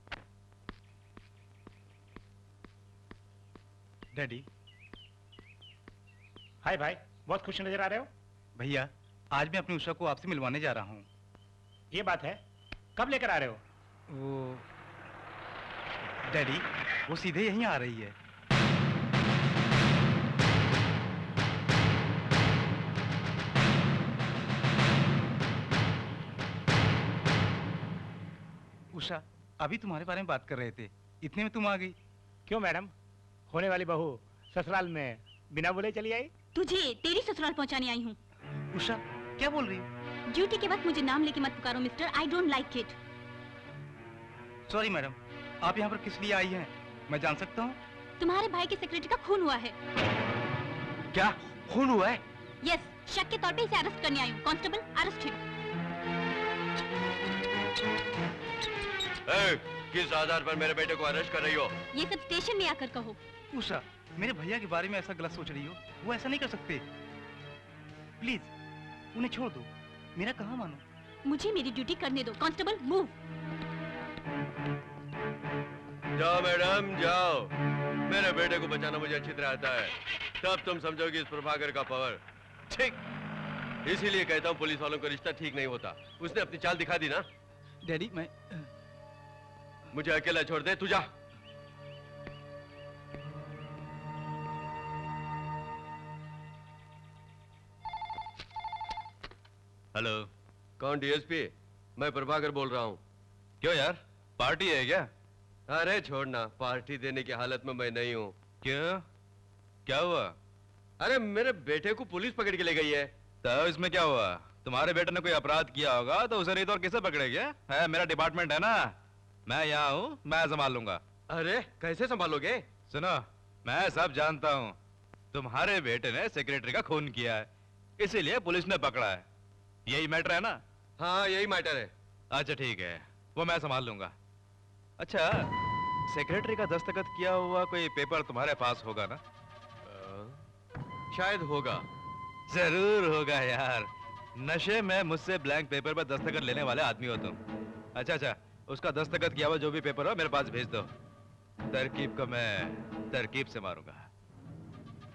डैडी। हाय भाई, बहुत खुश नजर आ रहे हो। भैया, आज मैं अपनी उषा को आपसे मिलवाने जा रहा हूँ। ये बात है, कब लेकर आ रहे हो? वो डैडी, वो सीधे यहीं आ रही है। उषा, अभी तुम्हारे बारे में बात कर रहे थे, इतने में तुम आ गई। क्यों मैडम, होने वाली बहू ससुराल में बिना बोले चली आई? तुझे तेरी ससुराल पहुंचाने आई हूँ। उषा, क्या बोल रही हो? ड्यूटी के वक्त मुझे नाम लेके मत पुकारो mister, I don't like it. Sorry madam, आप यहाँ पर किस लिए आई हैं? मैं जान सकता हूँ? तुम्हारे भाई के सेक्रेटरी का खून हुआ है। क्या खून हुआ है? यस, शक के तौर पे इसे अरेस्ट करने आई हूँ। Constable, arrest him. किस आधार पर मेरे बेटे को अरेस्ट कर रही हो? ये सब स्टेशन में आकर कहो। उषा, मेरे भैया के बारे में ऐसा गलत सोच रही हो, वो ऐसा नहीं कर सकते। प्लीज उन्हें छोड़ दो, मेरा कहाँ मानो। मुझे मेरी ड्यूटी करने दो। Constable, move. जाओ मैडम, जाओ। मेरे बेटे को बचाना मुझे अच्छी तरह आता है। तब तुम समझोगे इस प्रभाकर का पावर। ठीक, इसीलिए कहता हूँ पुलिस वालों का रिश्ता ठीक नहीं होता। उसने अपनी चाल दिखा दी ना। डैडी, मैं मुझे अकेला छोड़ दे, तू जा। हेलो, कौन? डीएसपी? मैं प्रभाकर बोल रहा हूँ। क्यों यार, पार्टी है क्या? अरे छोड़ना, पार्टी देने की हालत में मैं नहीं हूँ। क्यों, क्या हुआ? अरे मेरे बेटे को पुलिस पकड़ के ले गई है। तो इसमें क्या हुआ? तुम्हारे बेटे ने कोई अपराध किया होगा तो उसे नहीं तो और किसे पकड़ेगे? है, मेरा डिपार्टमेंट है ना, मैं यहाँ हूँ, मैं संभाल लूंगा। अरे कैसे संभालोगे? सुनो, मैं सब जानता हूँ। तुम्हारे बेटे ने सेक्रेटरी का खून किया है, इसीलिए पुलिस ने पकड़ा है। यही मैटर है ना? हाँ यही मैटर है। अच्छा ठीक है, वो मैं संभाल लूंगा। अच्छा, सेक्रेटरी का दस्तखत किया हुआ कोई पेपर तुम्हारे पास होगा ना? शायद होगा। जरूर होगा यार, नशे में मुझसे ब्लैंक पेपर पर दस्तखत लेने वाले आदमी हो तुम। अच्छा, उसका दस्तखत किया हुआ जो भी पेपर हो मेरे पास भेज दो। तरकीब को मैं तरकीब से मारूंगा।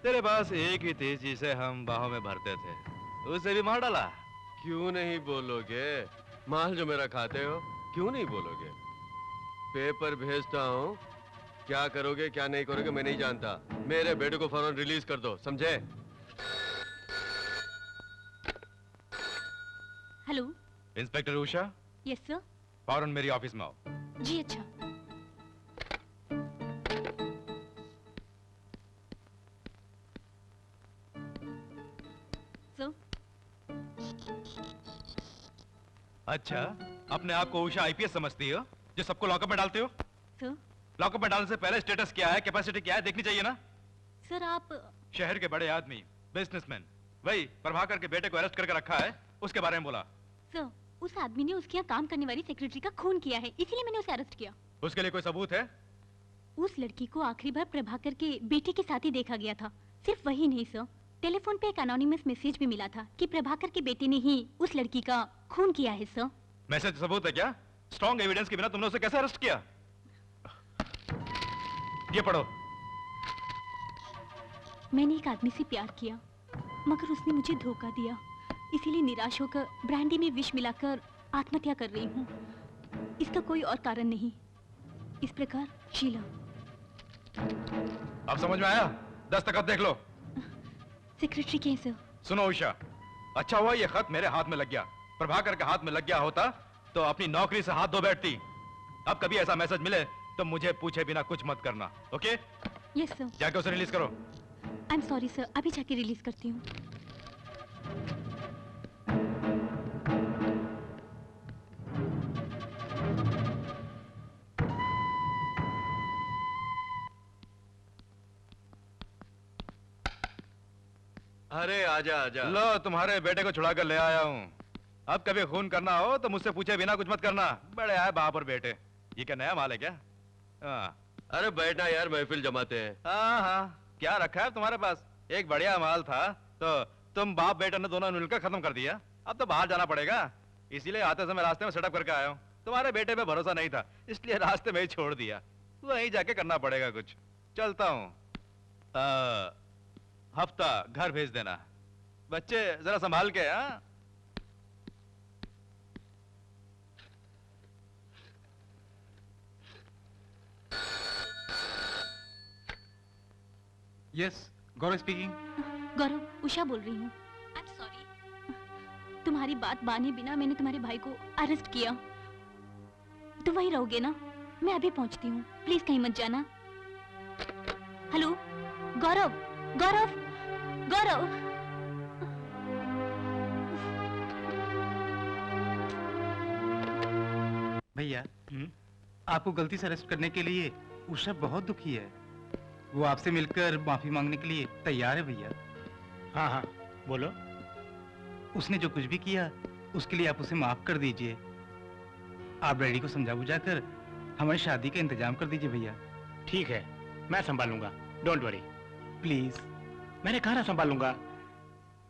तेरे पास एक ही थी जिसे हम बाहों में भरते थे, उसे भी मार डाला। क्यों नहीं बोलोगे? माल जो मेरा खाते हो, क्यों नहीं बोलोगे? पेपर भेजता हूँ, क्या करोगे क्या नहीं करोगे मैं नहीं जानता। मेरे बेटे को फौरन रिलीज कर दो, समझे? Hello, inspector Usha, yes sir. फौरन मेरी ऑफिस में आओ। जी अच्छा। सर, अच्छा, अपने आप को उषा आईपीएस समझती हो जो सबको लॉकअप में डालते हो? सर। लॉकअप में डालने से पहले स्टेटस क्या है, कैपेसिटी क्या है देखनी चाहिए ना? सर आप शहर के बड़े आदमी, बिजनेसमैन, वही प्रभाकर के बेटे को अरेस्ट करके रखा है, उसके बारे में बोला। सर, उस आदमी ने उसके यहाँ काम करने वाली सेक्रेटरी का खून किया है, इसीलिए मैंने उसे अरेस्ट किया। उसके लिए कोई सबूत है? उस लड़की को आखिरी बार प्रभाकर के बेटे के साथ ही देखा गया था। सिर्फ वही नहीं सर, टेलीफोन पे एक एनोनिमस मैसेज भी मिला था कि प्रभाकर के बेटे ने ही उस लड़की का खून किया है सर। मैसेज सबूत है क्या? स्ट्रॉन्ग एविडेंस के बिना तुमने उसे कैसे अरेस्ट किया? ये पढ़ो। मैंने एक आदमी से प्यार किया, मगर उसने मुझे धोखा दिया, इसीलिए निराश होकर ब्रांडी में विष मिलाकर आत्महत्या कर रही हूँ। इसका कोई और कारण नहीं। इस प्रकार शीला। अब समझ में आया? दस्तखत देख लो। सेक्रेटरी के सर। सुनो उषा, अच्छा हुआ ये खत मेरे हाथ में लग गया। प्रभाकर के हाथ में लग गया होता तो अपनी नौकरी से हाथ धो बैठती। अब कभी ऐसा मैसेज मिले तो मुझे पूछे बिना कुछ मत करना, ओके? Yes sir. जाके उसे रिलीज करो। आई एम सॉरी सर, अभी जाके रिलीज करती हूँ। अरे आजा आजा। लो तुम्हारे बेटे को छुड़ा कर ले आया हूँ। अब कभी खून करना हो तो मुझसे पूछे बिना कुछ मत करना। बड़े आए बाप और बेटे। ये क्या नया माल है क्या? हाँ अरे बैठना यार, महफिल जमाते हैं। हाँ, क्या रखा है तुम्हारे पास? एक बढ़िया माल था तो तुम बाप बेटे ने दोनों मिलकर खत्म कर दिया। अब तो बाहर जाना पड़ेगा, इसीलिए आते समय रास्ते में सेटअप करके आया हूँ। तुम्हारे बेटे पे भरोसा नहीं था, इसलिए रास्ते में ही छोड़ दिया। वहीं जाके करना पड़ेगा कुछ। चलता हूँ। हफ्ता घर भेज देना। बच्चे जरा संभाल के। हाँ यस, गौरव स्पीकिंग। गौरव, उषा बोल रही हूँ। आई एम सॉरी, तुम्हारी बात माने बिना मैंने तुम्हारे भाई को अरेस्ट किया। तुम वहीं रहोगे ना? मैं अभी पहुंचती हूँ, प्लीज कहीं मत जाना। हेलो गौरव, गौरव, गौरव। भैया, आपको गलती से अरेस्ट करने के लिए उषा बहुत दुखी है। वो आपसे मिलकर माफी मांगने के लिए तैयार है भैया। हाँ हाँ बोलो। उसने जो कुछ भी किया उसके लिए आप उसे माफ कर दीजिए। आप डैडी को समझा बुझा कर हमारी शादी का इंतजाम कर दीजिए भैया। ठीक है, मैं संभालूंगा, डोंट वरी। प्लीज। मैंने कहा ना संभालूंगा।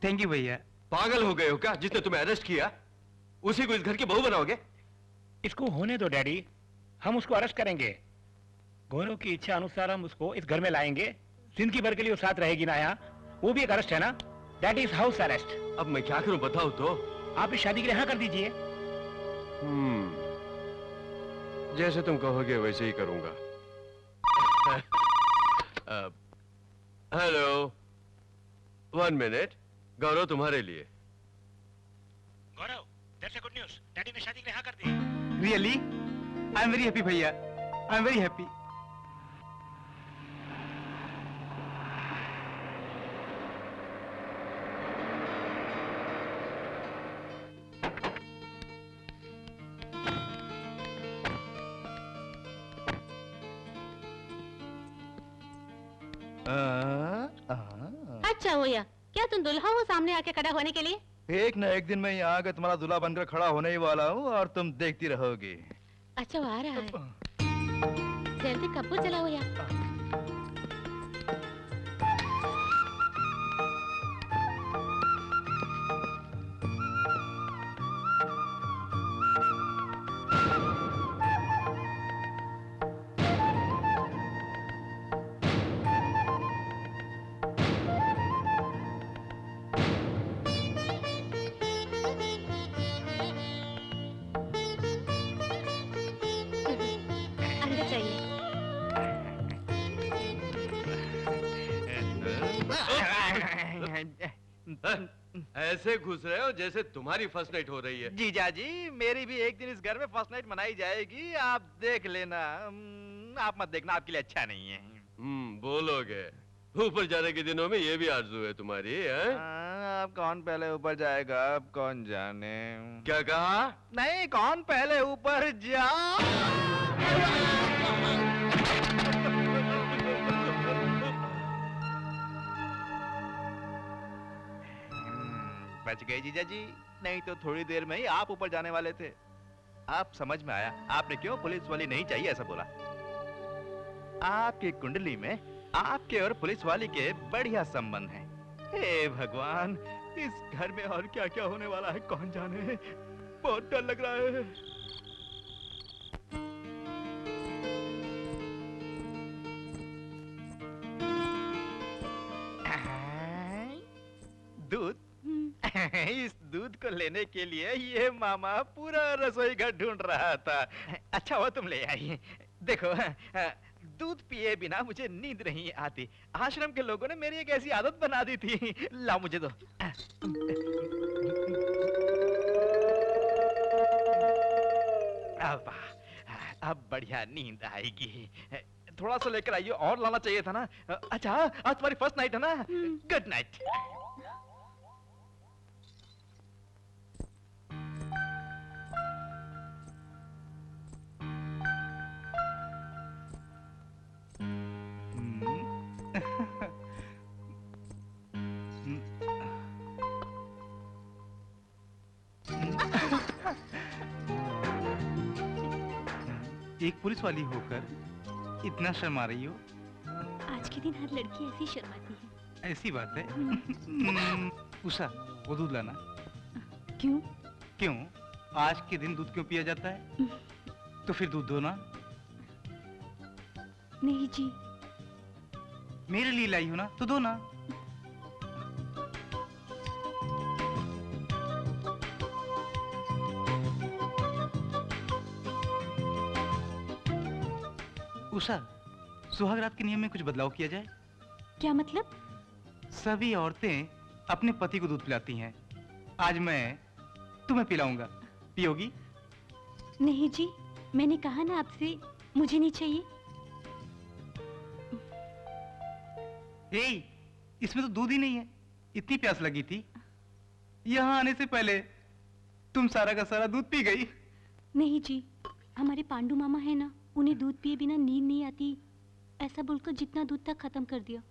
थैंक यू भैया। पागल हो गए हो क्या? जिसने तुम्हें अरेस्ट किया उसी को इस घर की बहू बनाओगे? इसको होने दो डैडी, हम उसको अरेस्ट करेंगे। गौरव की इच्छा अनुसार हम उसको इस घर में लाएंगे। जिंदगी भर के लिए वो साथ रहेगी ना यहाँ। वो भी एक अरेस्ट है ना, दैट इज हाउस अरेस्ट। अब मैं क्या करूं बताओ तो? आप इस शादी के लिए हाँ कर दीजिए। जैसे तुम कहोगे वैसे ही करूंगा। Hello, 1 minute. गौरव तुम्हारे लिए। Gaurav, that's a good news. Daddy ने शादी के लिए हाँ कर दी। Really? I am very happy भैया। I am very happy. अच्छा होया, क्या तुम दुल्हा हो सामने आके खड़ा होने के लिए? एक न एक दिन मैं यहाँ आकर तुम्हारा दूल्हा बनकर खड़ा होने ही वाला हूँ और तुम देखती रहोगी। अच्छा वो आ रहा है, जल्दी कपूर चला होया। अंदर चाहिए। ऐसे घुस रहे हो जैसे तुम्हारी फर्स्ट नाइट हो रही है। जीजा जी, मेरी भी एक दिन इस घर में फर्स्ट नाइट मनाई जाएगी, आप देख लेना। आप मत देखना, आपके लिए अच्छा नहीं है। बोलोगे। ऊपर जाने के दिनों में ये भी आरज़ू है तुम्हारी, है? आप कौन पहले ऊपर जाएगा, अब कौन जाने। क्या कहा? नहीं, कौन पहले ऊपर जा। बच गए जीजा जी, नहीं तो थोड़ी देर में ही आप ऊपर जाने वाले थे। आप समझ में आया आपने क्यों पुलिस वाली नहीं चाहिए ऐसा बोला। आपकी कुंडली में आपके और पुलिस वाली के बढ़िया संबंध हैं। हे भगवान, इस घर में और क्या क्या होने वाला है कौन जाने। बहुत डर लग रहा है। दूध। इस दूध को लेने के लिए ये मामा पूरा रसोई घर ढूंढ रहा था। अच्छा हुआ तुम ले आई। देखो, दूध पिए बिना मुझे नींद नहीं आती। आश्रम के लोगों ने मेरी एक ऐसी आदत बना दी थी। लाओ मुझे दो। अब बढ़िया नींद आएगी। थोड़ा सा लेकर आइए, और लाना चाहिए था ना। अच्छा आज तुम्हारी फर्स्ट नाइट है ना? Good night. एक पुलिस वाली होकर इतना शर्मा रही हो? आज के दिन हर लड़की ऐसी शर्माती है। ऐसी बात है। उषा, वो दूध लाना। क्यों? क्यों? आज के दिन दूध क्यों पिया जाता है? तो फिर दूध दो ना। नहीं जी। मेरे लिए लाई हो ना, तो दो ना। उषा, सुहाग रात के नियम में कुछ बदलाव किया जाए। क्या मतलब? सभी औरतें अपने पति को दूध पिलाती हैं। आज मैं तुम्हें पिलाऊंगा, पियोगी? नहीं जी, मैंने कहा ना आपसे, मुझे नहीं चाहिए। ए, इसमें तो दूध ही नहीं है। इतनी प्यास लगी थी, यहाँ आने से पहले तुम सारा का सारा दूध पी गई। नहीं जी, हमारे पांडू मामा है ना, उन्हें दूध पिए बिना नींद नहीं आती, ऐसा बोलकर जितना दूध तक खत्म कर दिया।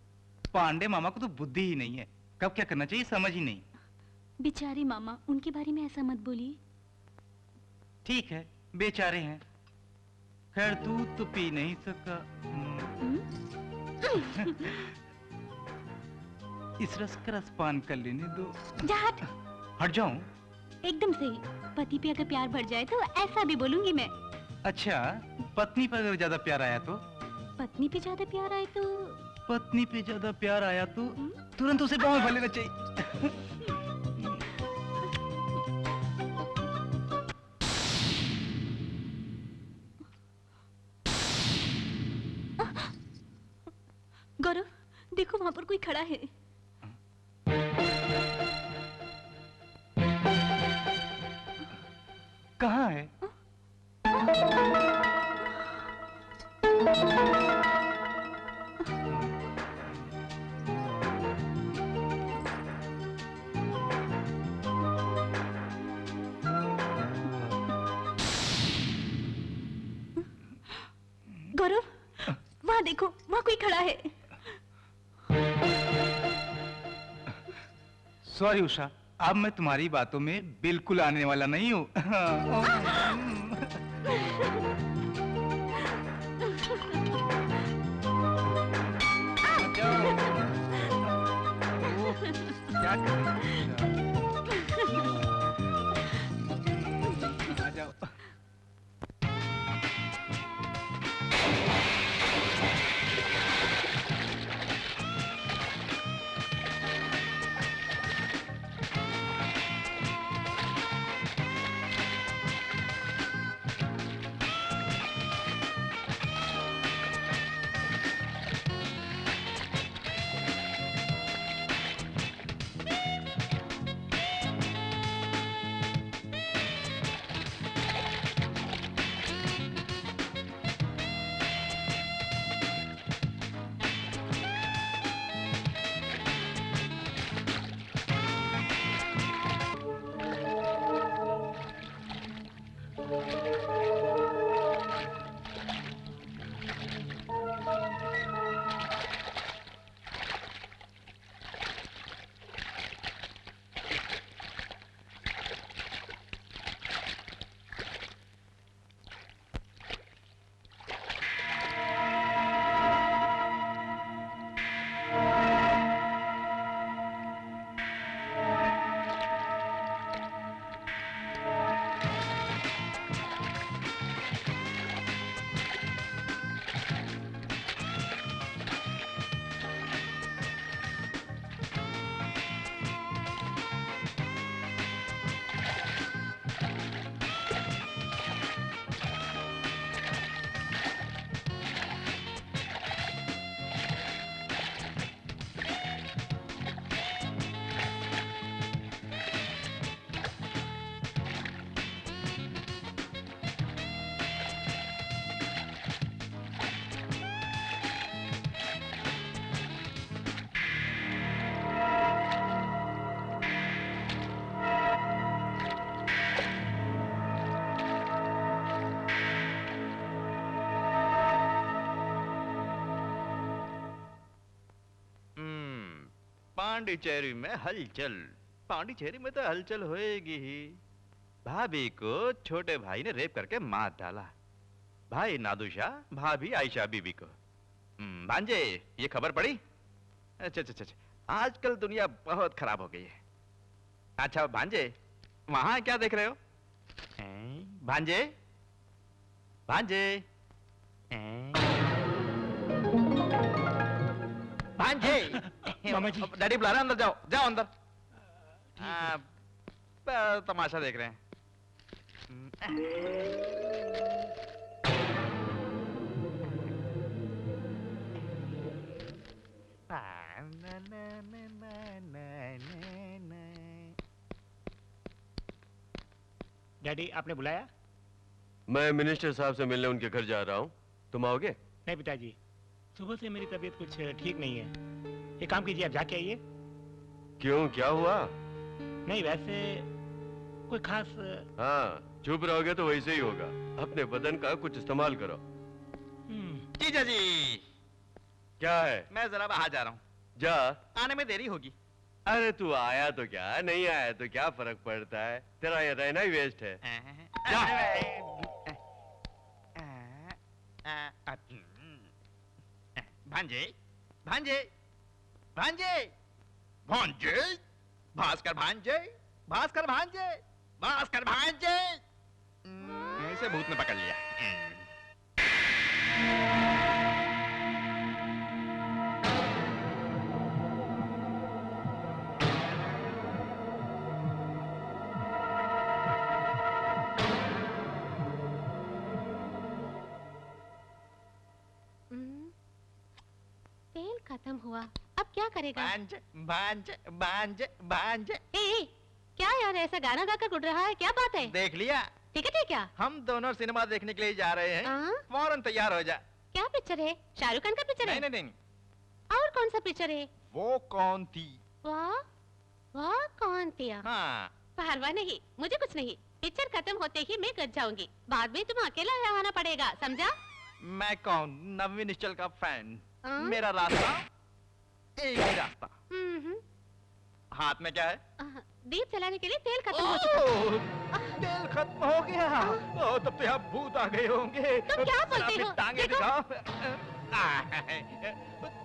पांडे मामा को तो बुद्धि ही नहीं है, कब क्या करना चाहिए समझ ही नहीं। बेचारे मामा, उनके बारे में ऐसा मत बोलिए। ठीक है, बेचारे हैं। खैर दूध तो पी नहीं सका। इस रस का रसपान कर लेने दो। जा हट। हट जाऊं? एकदम सही। पति पे अगर प्यार बढ़ जाए तो ऐसा भी बोलूंगी मैं। अच्छा, पत्नी पर अगर ज्यादा प्यार आया तो? पत्नी पे ज्यादा प्यार आए तो? पत्नी पे ज्यादा प्यार आया तो तुरंत उसे बाहों में भर लेना चाहिए। गौरव, देखो वहां पर कोई खड़ा है। कहाँ है? गौरव, वहां देखो, वहां कोई खड़ा है। सॉरी उषा, अब मैं तुम्हारी बातों में बिल्कुल आने वाला नहीं हूँ। क्या कर रही हो? आ जाओ। पांडिचेरी में हलचल। पांडिचेरी में तो हलचल होएगी ही। भाभी को छोटे भाई ने रेप करके मार डाला। भाई नादुशा, भाभी आयशा बीबी को। भांजे, ये खबर पड़ी? अच्छा अच्छा अच्छा, आजकल दुनिया बहुत खराब हो गई है। अच्छा भांजे, वहां क्या देख रहे हो? भांजे, भांजे, भांजे। मामा जी। डैडी बुला रहे हैं, अंदर जाओ, जाओ अंदर। तमाशा देख रहे हैं। डैडी आपने बुलाया? मैं मिनिस्टर साहब से मिलने उनके घर जा रहा हूँ, तुम आओगे? नहीं पिताजी, सुबह से मेरी तबीयत कुछ ठीक नहीं है। एक काम कीजिए, आप जाके आइए। क्यों, क्या हुआ? नहीं वैसे कोई खास। हाँ, चुप रहोगे तो वैसे ही होगा। अपने बदन का कुछ इस्तेमाल करो। जीजा जी, क्या है? मैं जरा बाहर जा रहा हूँ, जा। आने में देरी होगी। अरे तू आया तो क्या, नहीं आया तो क्या फर्क पड़ता है? तेरा ये रहना ही वेस्ट है। भांजे, भांजे, भांजे, भांजे, भास्कर भांजे, भास्कर भांजे, भास्कर भांजे। इसे भूत ने पकड़ लिया। तेल खत्म हुआ, अब क्या करेगा? भांजे, भांजे, भांजे, भांजे। ए, क्या यार ऐसा गाना गाकर गुड़ रहा है, क्या बात है? देख लिया? टिकट है क्या? हम दोनों सिनेमा देखने के लिए जा रहे हैं। हाँ? फौरन तैयार हो जा। क्या पिक्चर है? शाहरुख खान का पिक्चर है? नहीं नहीं नहीं, और कौन सा पिक्चर है? वो कौन थी? वाह वाह, कौन थी? हाँ, परवाह नहीं, मुझे कुछ नहीं। पिक्चर खत्म होते ही मैं घर जाऊंगी, बाद में तुम अकेला आना पड़ेगा, समझा? मैं कौन? नवी निश्चल का फैन। हाँ? मेरा रास्ता एक ही रास्ता। हम्म, हाथ में क्या है? दीप जलाने के लिए तेल खत्म हो चुका। ओह, तेल खत्म हो गया। ओह, तब तो यहाँ भूत आ गए होंगे। तुम क्या बोलते अपनी हो? टांगे देखो। दिखाओ।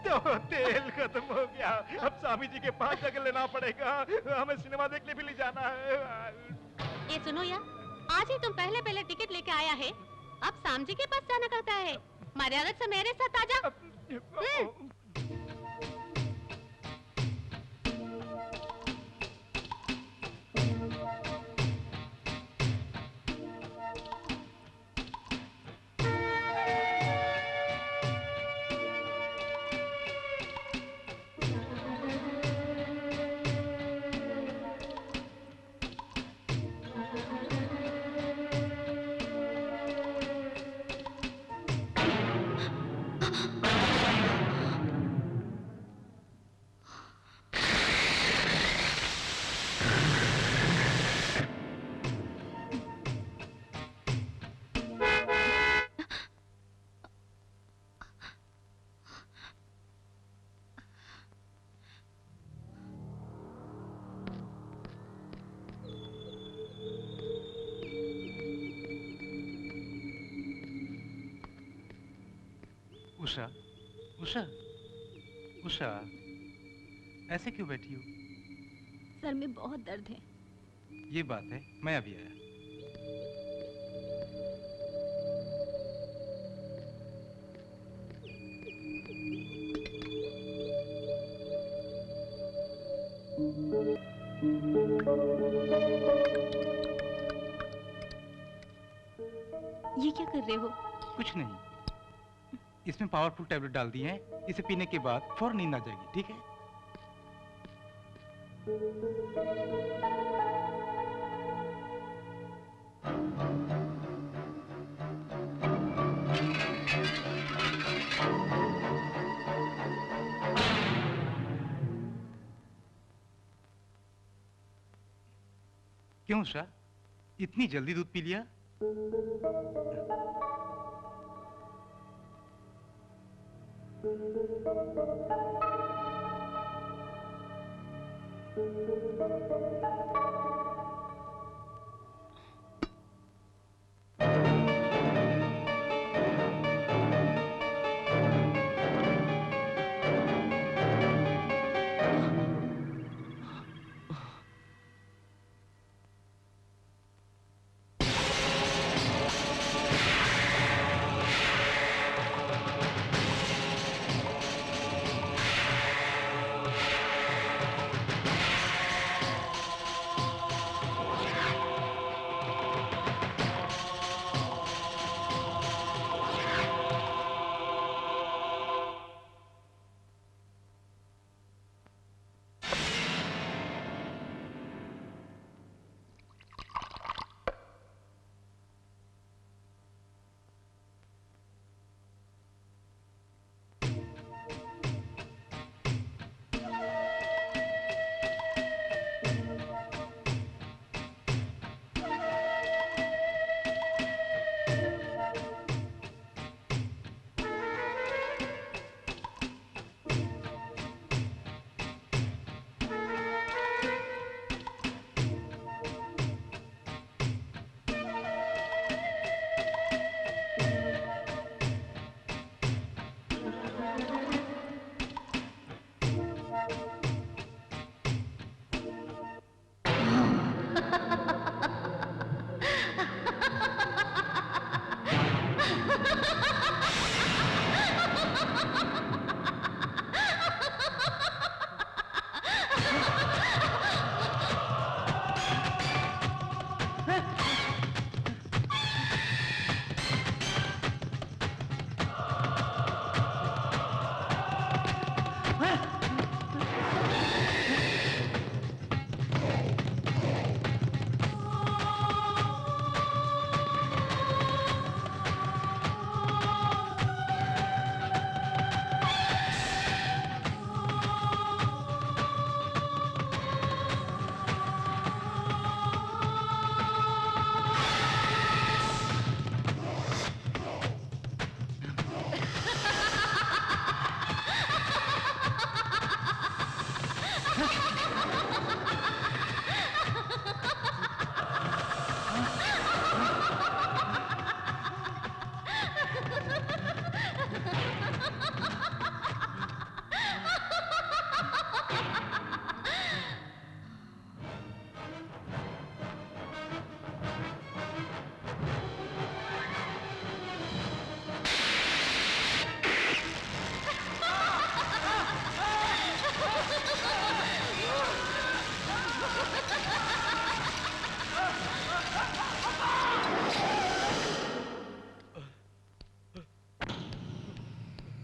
तो तेल खत्म हो गया, अब स्वामी जी के पास जाकर लेना पड़ेगा। हमें सिनेमा देखने भी ले जाना है। ये सुनो यार, आज ही तुम पहले पहले टिकट लेके आया है, अब साम जी के पास जाना करता है। मर्यादा से मेरे साथ आजा। उषा, उषा, उषा, ऐसे क्यों बैठी हो? सर में बहुत दर्द है। ये बात है, मैं अभी आया। ये क्या कर रहे हो? कुछ नहीं, इसमें पावरफुल टैबलेट डाल दिए हैं, इसे पीने के बाद फौरन नींद आ जाएगी, ठीक है? क्यों उषा, इतनी जल्दी दूध पी लिया?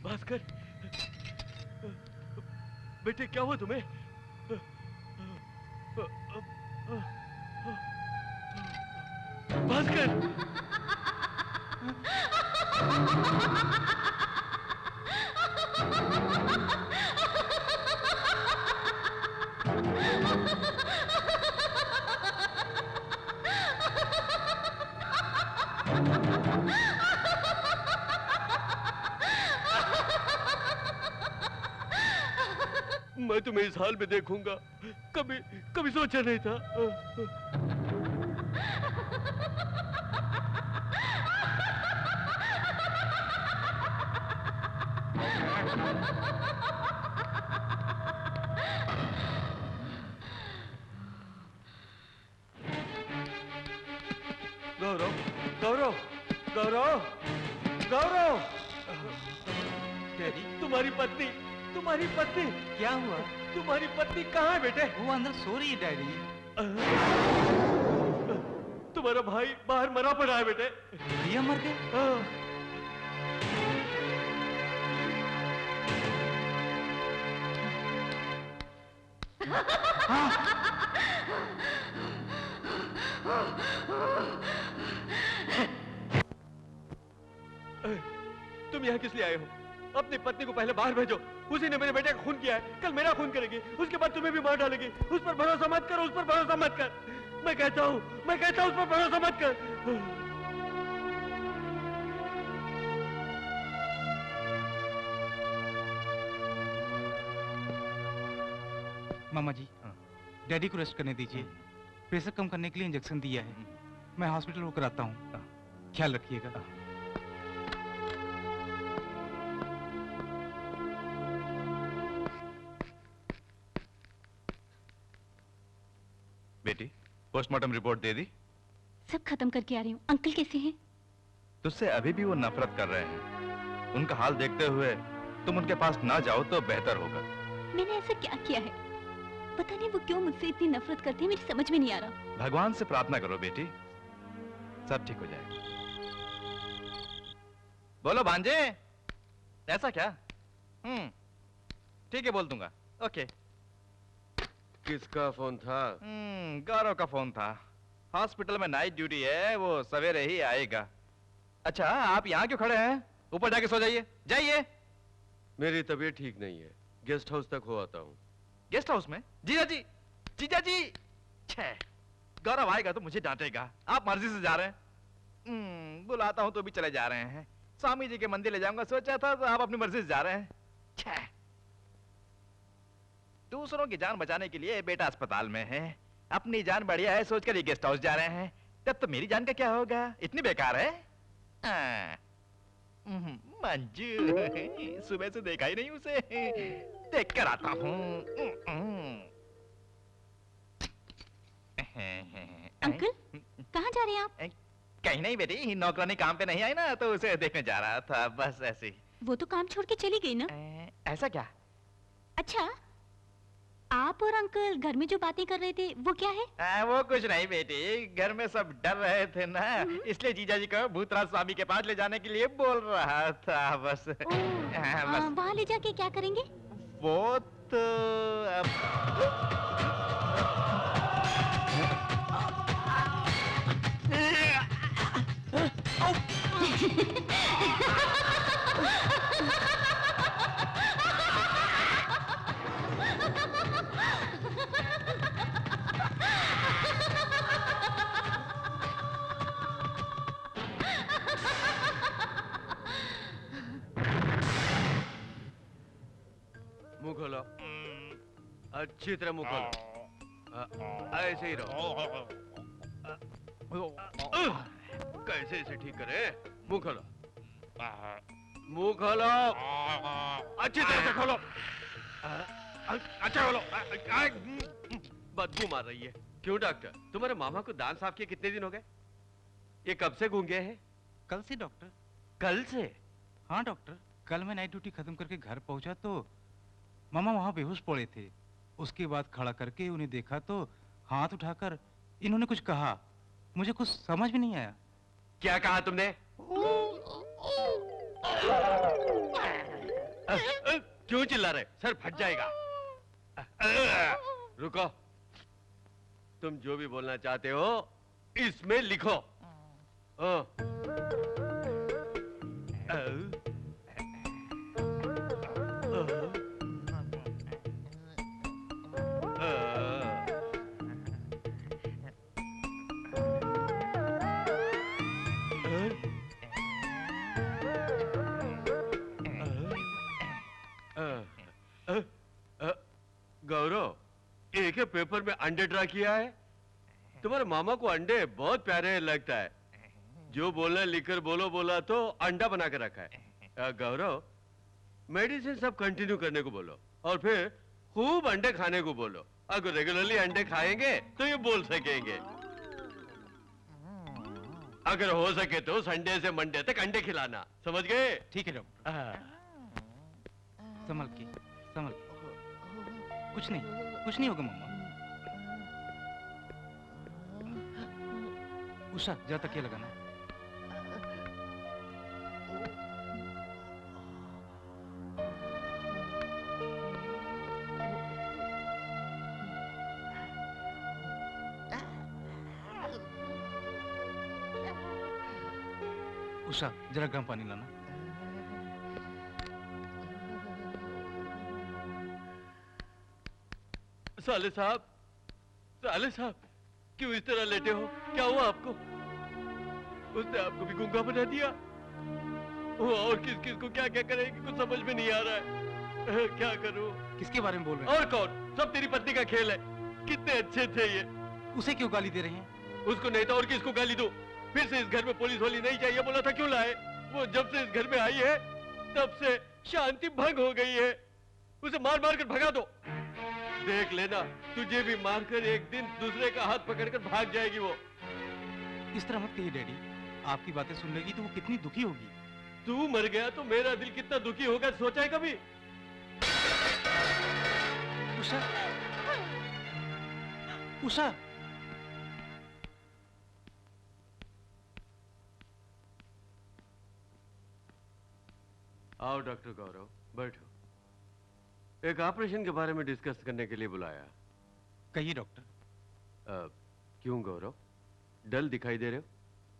भास्कर, बेटे क्या हुआ तुम्हें? भास्कर, मैं तुम्हें इस हाल में देखूंगा, कभी कभी सोचा नहीं था। गौरव, गौरव, गौरव, गौरव, तुम्हारी पत्नी, तुम्हारी पत्नी, क्या हुआ? तुम्हारी पत्नी कहाँ है बेटे? वो अंदर सो रही है डैडी। तुम्हारा भाई बाहर मरा पड़ा है बेटे। भैया मर गए? हाँ। तुम यहाँ किस लिए आए हो? अपनी पत्नी को पहले बाहर भेजो। उसी ने मेरे बेटे का खून किया है, कल मेरा खून करेगी, उसके बाद तुम्हें भी मार डालेगी। उस पर भरोसा मत कर, उस पर भरोसा मत कर। मैं कहता हूँ उस पर भरोसा मत कर। मामा जी, डैडी को रेस्ट करने दीजिए। प्रेशर कम करने के लिए इंजेक्शन दिया है। मैं हॉस्पिटल होकर आता हूँ। ख्याल रखिएगा। बेटी, पोस्टमार्टम रिपोर्ट दे दी? सब खत्म करके आ रही हूँ। अंकल कैसे हैं? तुझसे अभी भी वो नफरत कर रहे हैं। उनका हाल देखते हुए तुम उनके पास ना जाओ तो बेहतर होगा। मैंने ऐसा क्या किया है? पता नहीं वो क्यों मुझसे इतनी नफरत करते हैं, मेरी समझ में नहीं आ रहा। भगवान से प्रार्थना करो बेटी, सब ठीक हो जाएगा। बोलो भांजे, ऐसा क्या? ठीक है, बोल दूंगा। ओके। किसका फोन था? गौरव का फोन था। हॉस्पिटल में नाइट ड्यूटी है, वो सवेरे ही आएगा। अच्छा, आप यहाँ क्यों खड़े हैं? ऊपर जाके सो जाइए। जाइए। मेरी तबीयत ठीक नहीं है, गेस्ट हाउस तक हो आता हूँ। गेस्ट हाउस में? जीजा जी, जीजा जी। छे, गौरव आएगा तो मुझे डांटेगा। आप मर्जी से जा रहे हैं? बुलाता हूँ तो भी चले जा रहे हैं। स्वामी जी के मंदिर ले जाऊंगा सोचा था, तो आप अपनी मर्जी से जा रहे हैं। छे, दूसरों की जान बचाने के लिए बेटा अस्पताल में है, अपनी जान बढ़िया है सोचकर ये गेस्ट हाउस जा रहे हैं। तब तो मेरी जान का क्या होगा? इतनी बेकार है। मंजू, सुबह से देखा ही नहीं उसे, देख कर आता हूँ। अंकल, कहाँ जा रहे हैं आप? कहीं नहीं बेटी, नौकरानी काम पे नहीं आई ना, तो उसे देखने जा रहा था, बस ऐसे ही। वो तो काम छोड़ के चली गई ना। ऐसा क्या? अच्छा, आप और अंकल घर में जो बातें कर रहे थे वो क्या है? वो कुछ नहीं बेटी, घर में सब डर रहे थे ना, इसलिए जीजा जी को भूतराज स्वामी के पास ले जाने के लिए बोल रहा था, बस। बस। वहाँ ले जाके क्या करेंगे? वो तो मुंह खोलो, अच्छी तरह मुंह खोलो। ऐसे ही रहो। कैसे इसे ठीक करे? मुंह खोलो, मुंह खोलो, अच्छी तरह से खोलो। अच्छा खोलो। बदबू मार रही है। क्यों डॉक्टर, तुम्हारे मामा को दांत साफ किए कितने दिन हो गए? ये कब से गूंगे हैं? कल से डॉक्टर। कल से? हाँ डॉक्टर, कल मैं नाइट ड्यूटी खत्म करके घर पहुंचा तो मामा वहाँ बेहोश पड़े थे। उसके बाद खड़ा करके उन्हें देखा तो हाथ उठाकर इन्होंने कुछ कहा, मुझे कुछ समझ में नहीं आया। क्या कहा तुमने? क्यों चिल्ला रहे? सर फट जाएगा। रुको, तुम जो भी बोलना चाहते हो इसमें लिखो। गौरव, एक ही पेपर में अंडे ड्रा किया है। तुम्हारे मामा को अंडे बहुत प्यारे लगता है। जो बोलना लिखकर बोलो बोला तो अंडा बना कर रखा है। गौरव, मेडिसिन सब कंटिन्यू करने को बोलो और फिर खूब अंडे खाने को बोलो। अगर रेगुलरली अंडे खाएंगे तो ये बोल सकेंगे। अगर हो सके तो संडे से मंडे तक अंडे खिलाना, समझ गए? ठीक है डॉक्टर। संभल के, संभल के। कुछ नहीं होगा मम्मा। उषा, जरा तकिया लगाना। उषा, जरा गर्म पानी लाना। साले साहब, क्यों इस तरह लेटे हो? क्या हुआ आपको? उसने आपको भी गूंगा बना दिया। वो और किस किस को क्या क्या करेगी कुछ समझ में नहीं आ रहा है। क्या करूं? किसके बारे में बोल रहे हैं? और कौन? सब तेरी पत्नी का खेल है। कितने अच्छे थे ये। उसे क्यों गाली दे रहे हैं? उसको नहीं तो और किसको गाली दूं? फिर से इस घर में पुलिस वाली नहीं चाहिए बोला था, क्यों लाए? वो जब से इस घर में आई है तब से शांति भंग हो गई है। उसे मार मार कर भगा दो। देख लेना, तुझे भी मारकर एक दिन दूसरे का हाथ पकड़कर भाग जाएगी वो। इस तरह मत कहिए डैडी, आपकी बातें सुन लेगी तो वो कितनी दुखी होगी। तू मर गया तो मेरा दिल कितना दुखी होगा, सोचा है कभी? उषा, उषा, आओ डॉक्टर गौरव, बैठो। एक ऑपरेशन के बारे में डिस्कस करने के लिए बुलाया। कहिए डॉक्टर। क्यों गौरव, डल दिखाई दे रहे हो?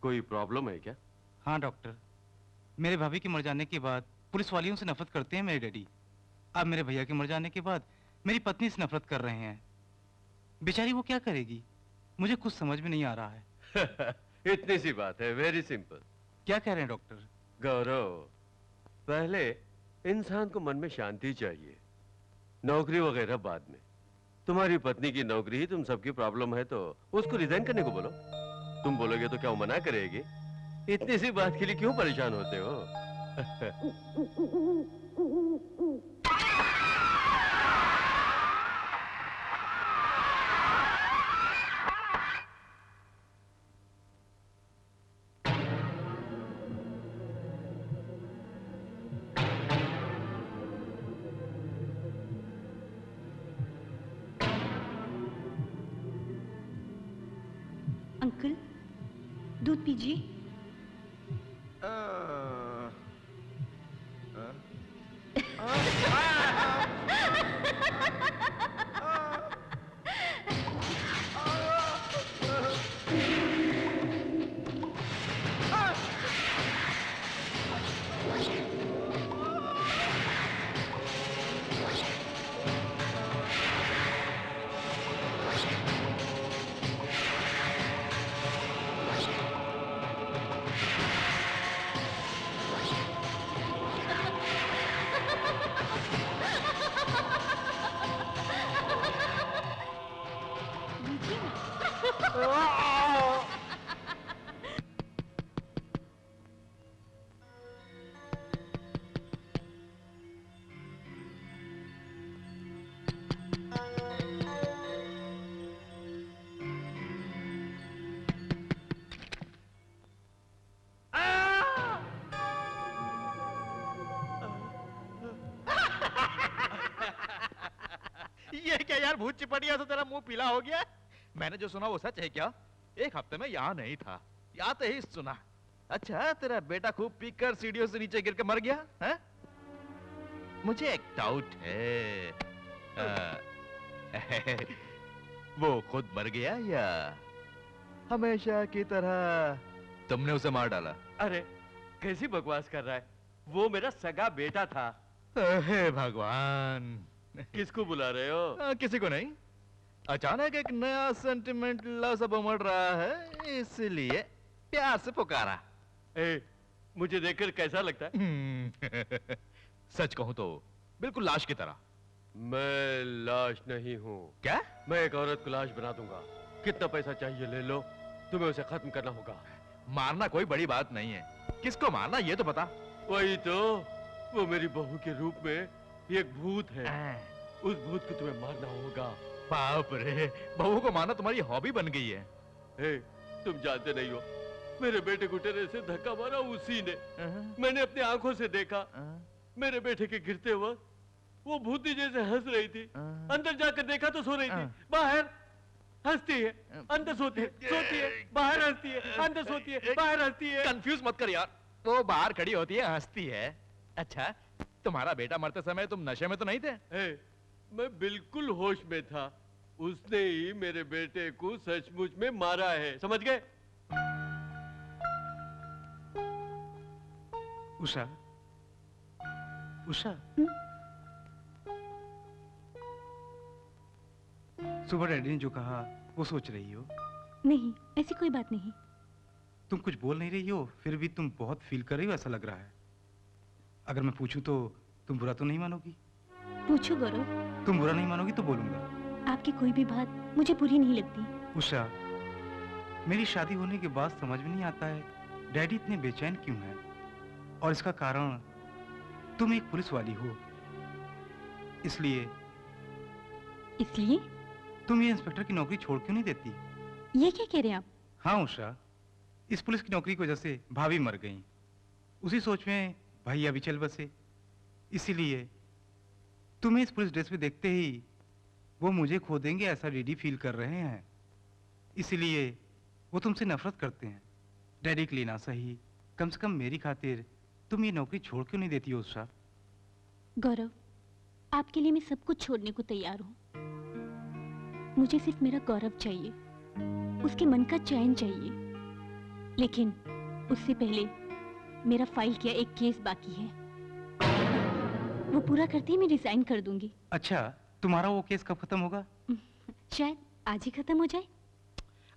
कोई प्रॉब्लम है क्या? हाँ डॉक्टर, मेरे भाभी के मर जाने के बाद पुलिस वालियों से नफरत करते हैं मेरे डैडी। अब मेरे भैया के मर जाने के बाद मेरी पत्नी से नफरत कर रहे हैं। बेचारी वो क्या करेगी, मुझे कुछ समझ में नहीं आ रहा है। इतनी सी बात है, वेरी सिंपल। क्या कह रहे हैं डॉक्टर? गौरव, पहले इंसान को मन में शांति चाहिए, नौकरी वगैरह बाद में। तुम्हारी पत्नी की नौकरी ही तुम सबकी प्रॉब्लम है तो उसको रिजाइन करने को बोलो। तुम बोलोगे तो क्या वो मना करेगी? इतनी सी बात के लिए क्यों परेशान होते हो? अंकल, दूध पीजिए। ये क्या यार, भूत चिपटिया तो तेरा मुंह पीला हो गया। मैंने जो सुना वो सच है क्या? एक हफ्ते में यहाँ नहीं था, आते ही सुना। अच्छा, तेरा बेटा खूब पीकर सीढ़ियों से नीचे गिर के मर गया है? मुझे एक डाउट है, वो खुद मर गया या हमेशा की तरह तुमने उसे मार डाला? अरे कैसी बकवास कर रहा है, वो मेरा सगा बेटा था। हे भगवान, किसको बुला रहे हो? किसी को नहीं, अचानक एक नया सेंटिमेंट लव सब उमड़ रहा है, इसलिए प्यार से पुकारा। ए, मुझे देखकर कैसा लगता है? सच कहूं तो बिल्कुल लाश की तरह। मैं लाश नहीं हूँ। क्या? मैं एक औरत को लाश बना दूंगा। कितना पैसा चाहिए ले लो, तुम्हें उसे खत्म करना होगा। मारना कोई बड़ी बात नहीं है, किसको मारना ये तो बता। वही तो, वो मेरी बहू के रूप में एक भूत है, उस भूत को तुम्हें मारना होगा। बाप रे, बहू को मारना तुम्हारी हॉबी बन गई है। ए, तुम जानते नहीं हो, मेरे बेटे को टेरे से धक्का मारा उसी ने। मैंने अपनी आंखों से देखा, मेरे बेटे के गिरते वक्त वो भूती जैसे हंस रही थी। अंदर जाकर देखा तो सो रही थी, बाहर हंसती है, अंदर सोती है, बाहर हंसती है, अंदर सोती है, बाहर हंसती है। कंफ्यूज मत कर यार, वो बाहर खड़ी होती है, हंसती है। अच्छा, तुम्हारा बेटा मरते समय तुम नशे में तो नहीं थे? मैं बिल्कुल होश में था। उसने ही मेरे बेटे को सचमुच में मारा है, समझ गए? उषा, उषा, सुबह डैडी ने जो कहा वो सोच रही हो? नहीं, ऐसी कोई बात नहीं। तुम कुछ बोल नहीं रही हो, फिर भी तुम बहुत फील कर रही हो ऐसा लग रहा है। अगर मैं पूछूं तो तुम बुरा तो नहीं मानोगी? पूछो गौरव। तुम बुरा नहीं मानोगी तो बोलूंगा। आपकी कोई भी बात मुझे बुरी नहीं लगती। उषा, मेरी शादी होने के बाद समझ में नहीं आता है डैडी इतने बेचैन क्यों हैं, और इसका कारण तुम एक पुलिस वाली हो, इसलिए इसलिए? तुम ये इंस्पेक्टर की नौकरी छोड़ क्यों नहीं देती? ये क्या कह रहे हैं आप? हाँ उषा, इस पुलिस की नौकरी की वजह से भाभी मर गई, उसी सोच में भैया भी चल बसे, इसीलिए तुम्हें इस पुलिस ड्रेस में देखते ही वो मुझे खो देंगे ऐसा डैडी फील कर रहे हैं, इसीलिए वो तुमसे नफरत करते हैं। डैडी के लिए ना सही, कम से कम मेरी खातिर तुम ये नौकरी छोड़ क्यों नहीं देती हो उषा? गौरव, आपके लिए मैं सब कुछ छोड़ने को तैयार हूँ। मुझे सिर्फ मेरा गौरव चाहिए, उसके मन का चैन चाहिए, लेकिन उससे पहले मेरा फाइल किया एक केस बाकी है, वो पूरा करते ही मैं रिजाइन कर दूंगी। अच्छा, तुम्हारा वो केस कब खत्म होगा? शायद आज ही खत्म हो जाए।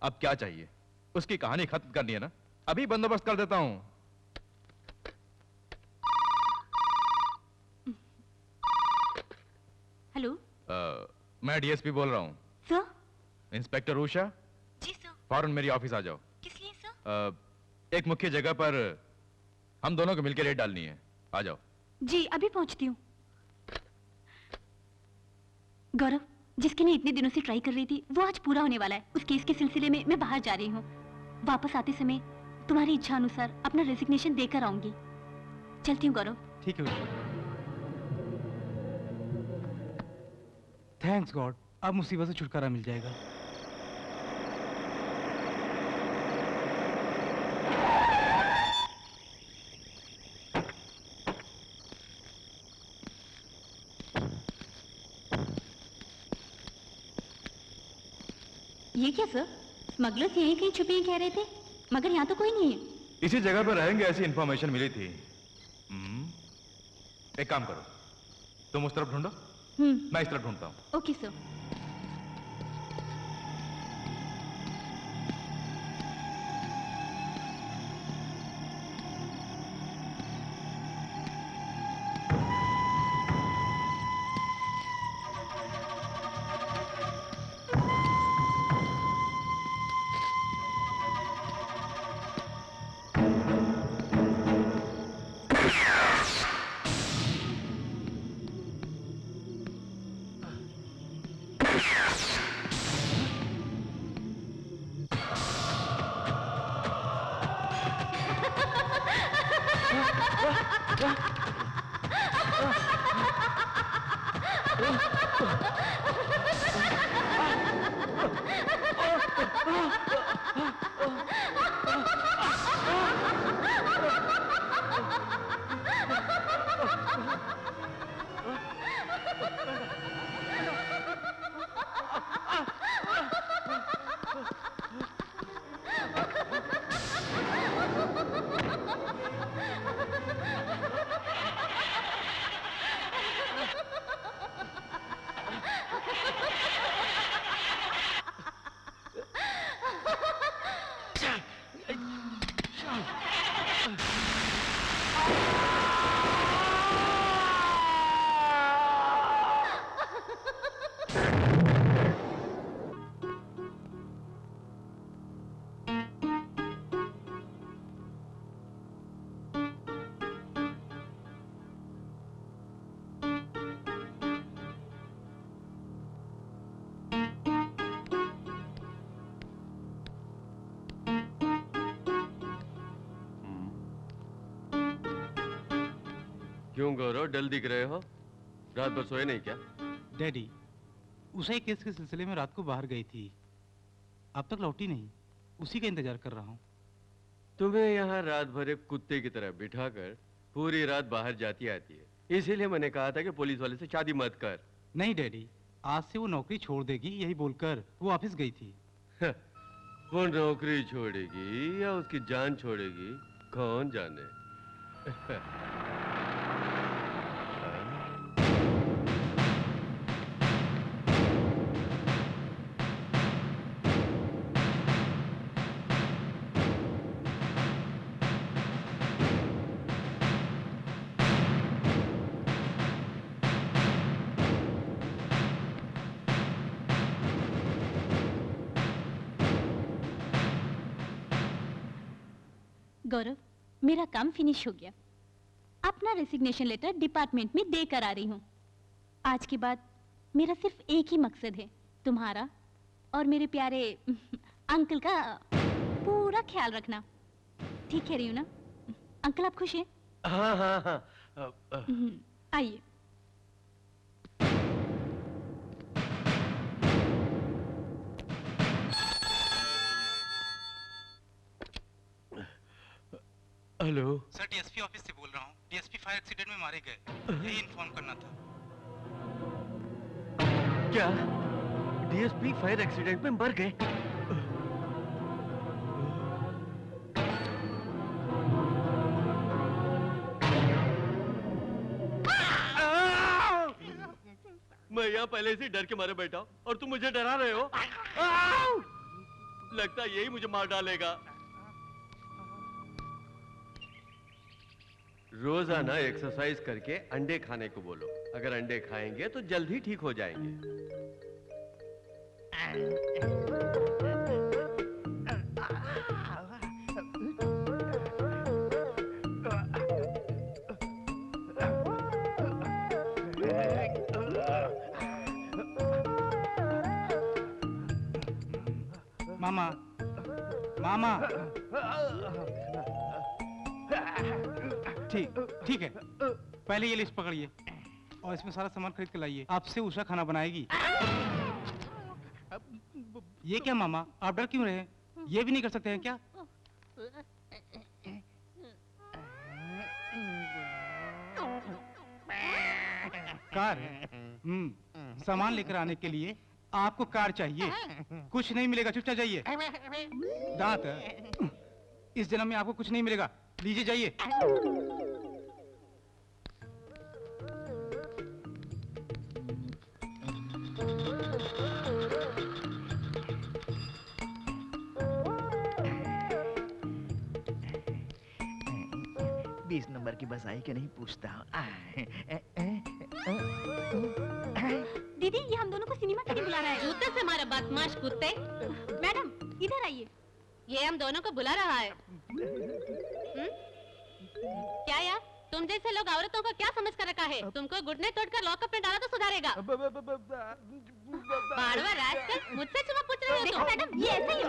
अब क्या चाहिए? उसकी कहानी खत्म करनी है ना, अभी बंदोबस्त कर देता हूँ। हेलो मैं डीएसपी बोल रहा हूँ। सर? इंस्पेक्टर उषा, जी सर। फौरन मेरी ऑफिस आ जाओ। किस लिए सर? एक मुख्य जगह पर हम दोनों को मिलकर रेड डालनी है, आ जाओ। जी अभी पहुंचती हूँ। गौरव, जिसके लिए इतने दिनों से ट्राई कर रही थी वो आज पूरा होने वाला है। उस केस के सिलसिले में मैं बाहर जा रही हूँ। वापस आते समय तुम्हारी इच्छा अनुसार अपना रेजिग्नेशन देकर आऊंगी। चलती हूँ गौरव। ठीक है उषा। थैंक्स गॉड, अब मुसीबत से छुटकारा मिल जाएगा। ये क्या सर? स्मगलर्स यहीं कहीं छुपे हैं कह रहे थे, मगर यहाँ तो कोई नहीं है। इसी जगह पर रहेंगे ऐसी इंफॉर्मेशन मिली थी। एक काम करो, तुम उस तरफ ढूंढो, मैं इस तरफ ढूंढता हूँ। Okay sir. क्यों गौरव, डल दिख रहे हो? रात भर सोए नहीं क्या? डैडी, उषा केस के सिलसिले में रात को बाहर गई थी, अब तक लौटी नहीं, उसी का इंतजार कर रहा हूँ। तुम्हें यहाँ रात भर एक कुत्ते की तरह बिठाकर पूरी रात बाहर जाती आती है, इसीलिए मैंने कहा था कि पुलिस वाले से शादी मत कर। नहीं डैडी, आज से वो नौकरी छोड़ देगी यही बोलकर वो ऑफिस गई थी। वो नौकरी छोड़ेगी या उसकी जान छोड़ेगी कौन जाने। गौरव, मेरा काम फिनिश हो गया। अपना रेसिग्नेशन लेटर डिपार्टमेंट में दे कर आ रही हूँ। आज के बाद मेरा सिर्फ एक ही मकसद है, तुम्हारा और मेरे प्यारे अंकल का पूरा ख्याल रखना। ठीक कह रही हूँ ना? अंकल आप खुश हैं? हाँ हाँ हाँ आइए। हेलो सर, डीएसपी ऑफिस से बोल रहा हूँ। डीएसपी फायर एक्सीडेंट में मारे गए, यही इन्फॉर्म करना था। क्या डीएसपी फायर एक्सीडेंट में मर गए? मैं यहाँ पहले से डर के मारे बैठा हूँ और तुम मुझे डरा रहे हो। लगता है यही मुझे मार डालेगा। रोजाना एक्सरसाइज करके अंडे खाने को बोलो। अगर अंडे खाएंगे तो जल्द ही ठीक हो जाएंगे। मामा, मामा। ठीक ठीक है, पहले ये लिस्ट पकड़िए और इसमें सारा सामान खरीद के लाइए। आपसे उषा खाना बनाएगी। ये क्या मामा, आप डर क्यों रहे? ये भी नहीं कर सकते हैं क्या? कार है। सामान लेकर आने के लिए आपको कार चाहिए। कुछ नहीं मिलेगा, चुपचाप जाइए। दांत है। इस जन्म में आपको कुछ नहीं मिलेगा, लीजिए जाइए। बीस नंबर की बस आई कि नहीं पूछता हूँ। दीदी, ये हम दोनों को सिनेमा के लिए बुला रहा है। जूते से मारा बदमाश कुत्ते। मैडम, इधर आइए। ये हम दोनों को बुला रहा है। क्या यार, तुम जैसे लोग औरतों को क्या समझ कर रखा है? तुमको घुटने तोड़कर लॉकअप में डाला तो सुधारेगा। बाड़वा रास्कल, मुझसे चुमा पूछ रहे हो? देखो मैडम, ये ऐसा ही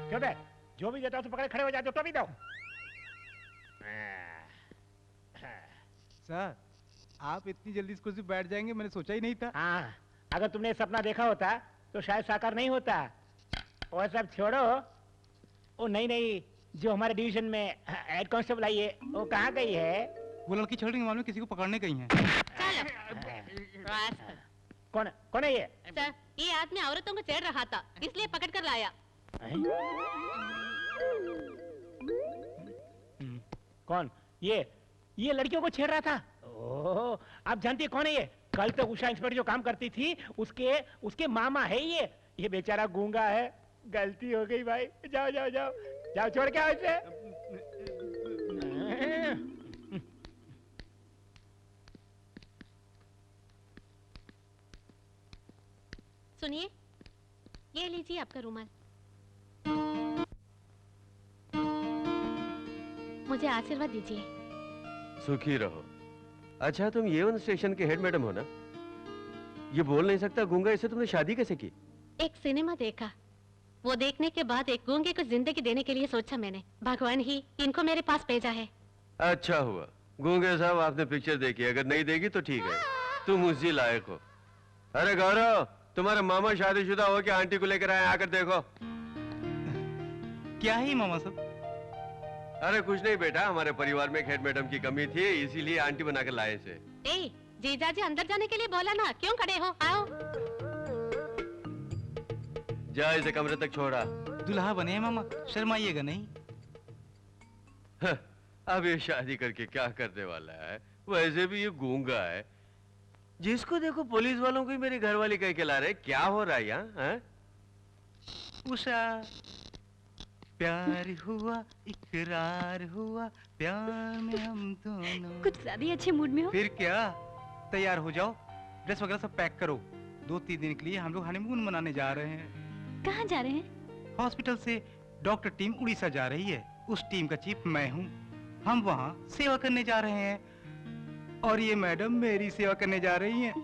क्यों बे? जो भी देता हूँ तो पकड़े खड़े हो जाते हो, तो भी दो। सर, आप इतनी जल्दी इस कुर्सी पे बैठ जाएंगे, मैंने सोचा ही नहीं था। हाँ, अगर तुमने ये सपना देखा होता तो शायद साकार नहीं होता। और सब छोड़ो, वो नहीं जो हमारे डिवीजन में हेड कांस्टेबल आई है, वो कहाँ गई है? वो लड़की छल रही मालूम है, किसी को पकड़ने गई है। चलो। रास्कल। कौन है ये? सर, ये आदमी औरतों को छेड़ रहा था, इसलिए पकड़ कर लाया। कौन? ये लड़कियों को छेड़ रहा था। ओह, आप जानती है कौन है ये? कल तक उषा इंस्पेक्टर जो काम करती थी, उसके मामा है ये बेचारा गूंगा है। गलती हो गई भाई। जाओ जाओ जाओ जाओ, छोड़ के आओ इसे। सुनिए, ये लीजिए आपका रुमाल। मुझे आशीर्वाद दीजिए। सुखी रहो। अच्छा, तुम ये स्टेशन के हेड मैडम हो ना? ये बोल नहीं सकता गूंगा, इससे तुमने शादी कैसे की? एक सिनेमा देखा, वो देखने के बाद एक गूंगे को जिंदगी देने के लिए सोचा मैंने। भगवान ही इनको मेरे पास भेजा है। अच्छा हुआ गूंगे साहब, आपने पिक्चर देखी। अगर नहीं देखी तो ठीक है, तुम उसी लायक हो। अरे गौरव, तुम्हारा मामा शादीशुदा हो के आंटी को लेकर आए, आकर देखो। क्या है मामा साहब? अरे कुछ नहीं बेटा, हमारे परिवार में एक हेड मैडम की कमी थी, इसीलिए आंटी बनाकर लाए इसे। ए, जीजाजी अंदर जाने के लिए बोला ना, क्यों खड़े हो? आओ। जा इसे कमरे तक छोड़ा। दुल्हा बने हैं मामा, शर्माइएगा नहीं। अब ये शादी करके क्या करने वाला है? वैसे भी ये गूंगा है। जिसको देखो पुलिस वालों को ही मेरी घरवाली कह के ला रहे। क्या हो रहा है यहाँ? उषा प्यार हुआ इकरार हुआ प्यार में हम दोनों। कुछ ज्यादा ही अच्छे मूड में हो। फिर क्या, तैयार हो जाओ, ड्रेस वगैरह सब पैक करो। 2-3 दिन के लिए हम लोग हनीमून मनाने जा रहे हैं। कहाँ जा रहे हैं? हॉस्पिटल से डॉक्टर टीम उड़ीसा जा रही है। उस टीम का चीफ मैं हूँ। हम वहाँ सेवा करने जा रहे हैं और ये मैडम मेरी सेवा करने जा रही हैं।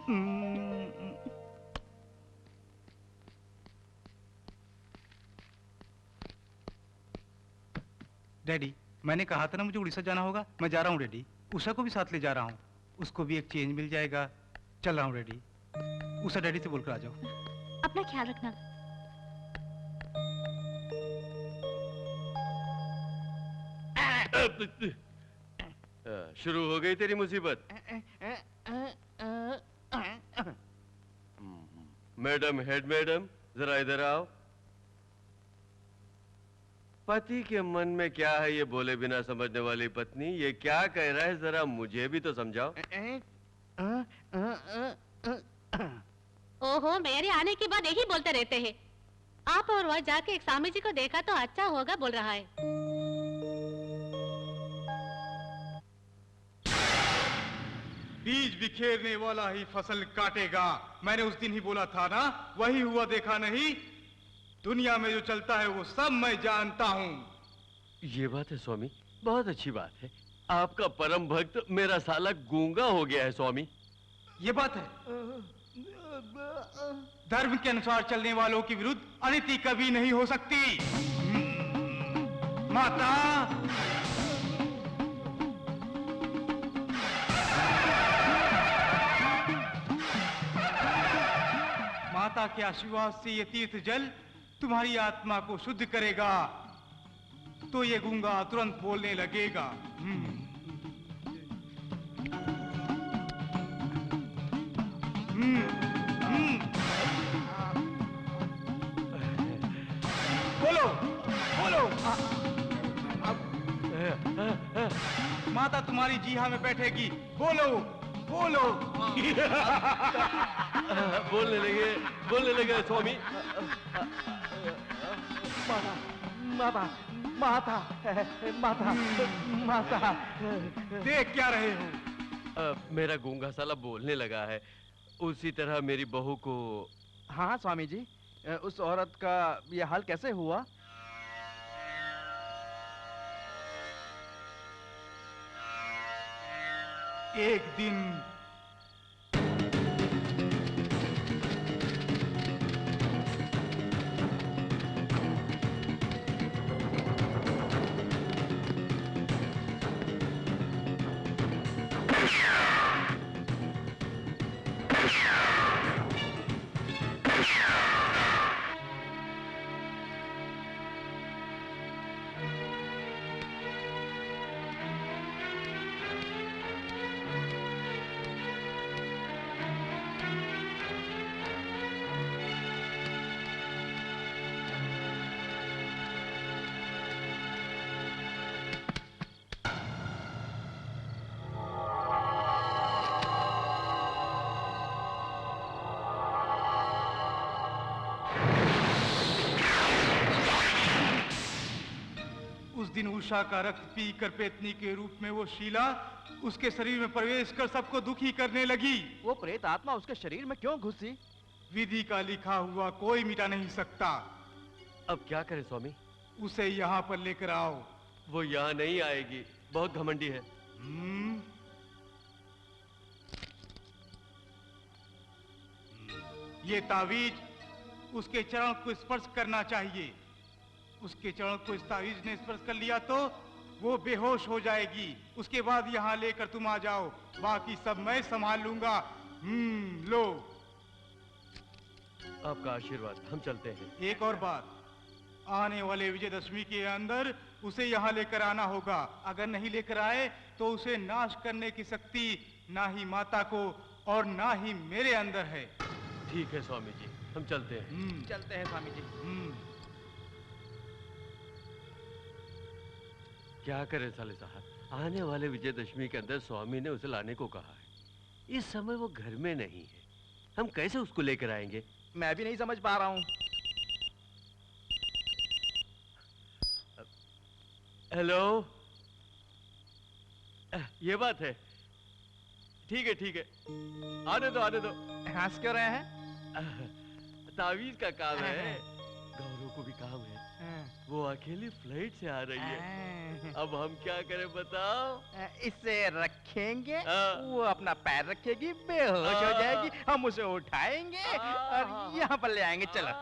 डैडी, मैंने कहा था ना मुझे उड़ीसा जाना होगा। मैं जा रहा हूँ डैडी। उषा को भी साथ ले जा रहा हूँ, उसको भी एक चेंज मिल जाएगा। चल रहा हूँ डैडी। उषा डैडी से बोलकर आ जाओ। अपना ख्याल रखना। शुरू हो गई तेरी मुसीबत। मैडम, हेड मैडम, जरा इधर आओ। पति के मन में क्या है ये बोले बिना समझने वाली पत्नी? ये क्या कह रहा है, जरा मुझे भी तो समझाओ। ओहो, मेरे आने के बाद यही बोलते रहते हैं। आप और वह जाके एक स्वामी जी को देखा तो अच्छा होगा बोल रहा है। बीज बिखेरने वाला ही फसल काटेगा। मैंने उस दिन ही बोला था ना, वही हुआ देखा नहीं। दुनिया में जो चलता है वो सब मैं जानता हूँ। ये बात है स्वामी, बहुत अच्छी बात है। आपका परम भक्त मेरा साला गूंगा हो गया है स्वामी। ये बात है, धर्म के अनुसार चलने वालों के विरुद्ध अनीति कभी नहीं हो सकती। माता, माता के आशीर्वाद से ये तीर्थ जल तुम्हारी आत्मा को शुद्ध करेगा, तो ये गूंगा तुरंत बोलने लगेगा। बोलो बोलो। माता तुम्हारी जीहा में बैठेगी। बोलो बोलो। बोलने लगे स्वामी। माता माता माता माता। देख क्या रहे हो? मेरा गूंगा साला बोलने लगा है। उसी तरह मेरी बहू को। हाँ स्वामी जी, उस औरत का ये हाल कैसे हुआ? एक दिन उषा का रक्त पीकर पेतनी के रूप में वो शीला उसके शरीर में प्रवेश कर सबको दुखी करने लगी। वो प्रेत आत्मा उसके शरीर में क्यों घुसी? विधि का लिखा हुआ कोई मिटा नहीं सकता। अब क्या करें स्वामी? उसे यहाँ पर लेकर आओ। वो यहाँ नहीं आएगी, बहुत घमंडी है। ये तावीज उसके चरण को स्पर्श करना चाहिए। उसके चरण को इस तावीज ने स्पर्श कर लिया तो वो बेहोश हो जाएगी। उसके बाद यहाँ लेकर तुम आ जाओ, बाकी सब मैं संभाल लूंगा। लो आपका आशीर्वाद। हम चलते हैं। एक और बात, आने वाले विजयदशमी के अंदर उसे यहाँ लेकर आना होगा। अगर नहीं लेकर आए तो उसे नाश करने की शक्ति ना ही माता को और ना ही मेरे अंदर है। ठीक है स्वामी जी, हम चलते हैं। चलते हैं स्वामी जी। क्या करें साले साहब, आने वाले विजयदशमी के अंदर स्वामी ने उसे लाने को कहा है। इस समय वो घर में नहीं है, हम कैसे उसको लेकर आएंगे? मैं भी नहीं समझ पा रहा हूँ। हेलो, ये बात है। ठीक है, आने दो। हंस क्यों रहे हैं? तावीज का काम है, गौरव को भी काम है। वो अकेली फ्लाइट से आ रही है। अब हम क्या करें बताओ? इसे रखेंगे, हाँ। वो अपना पैर रखेगी, बेहोश हो जाएगी, हम उसे उठाएंगे और यहाँ पर ले आएंगे। चलो।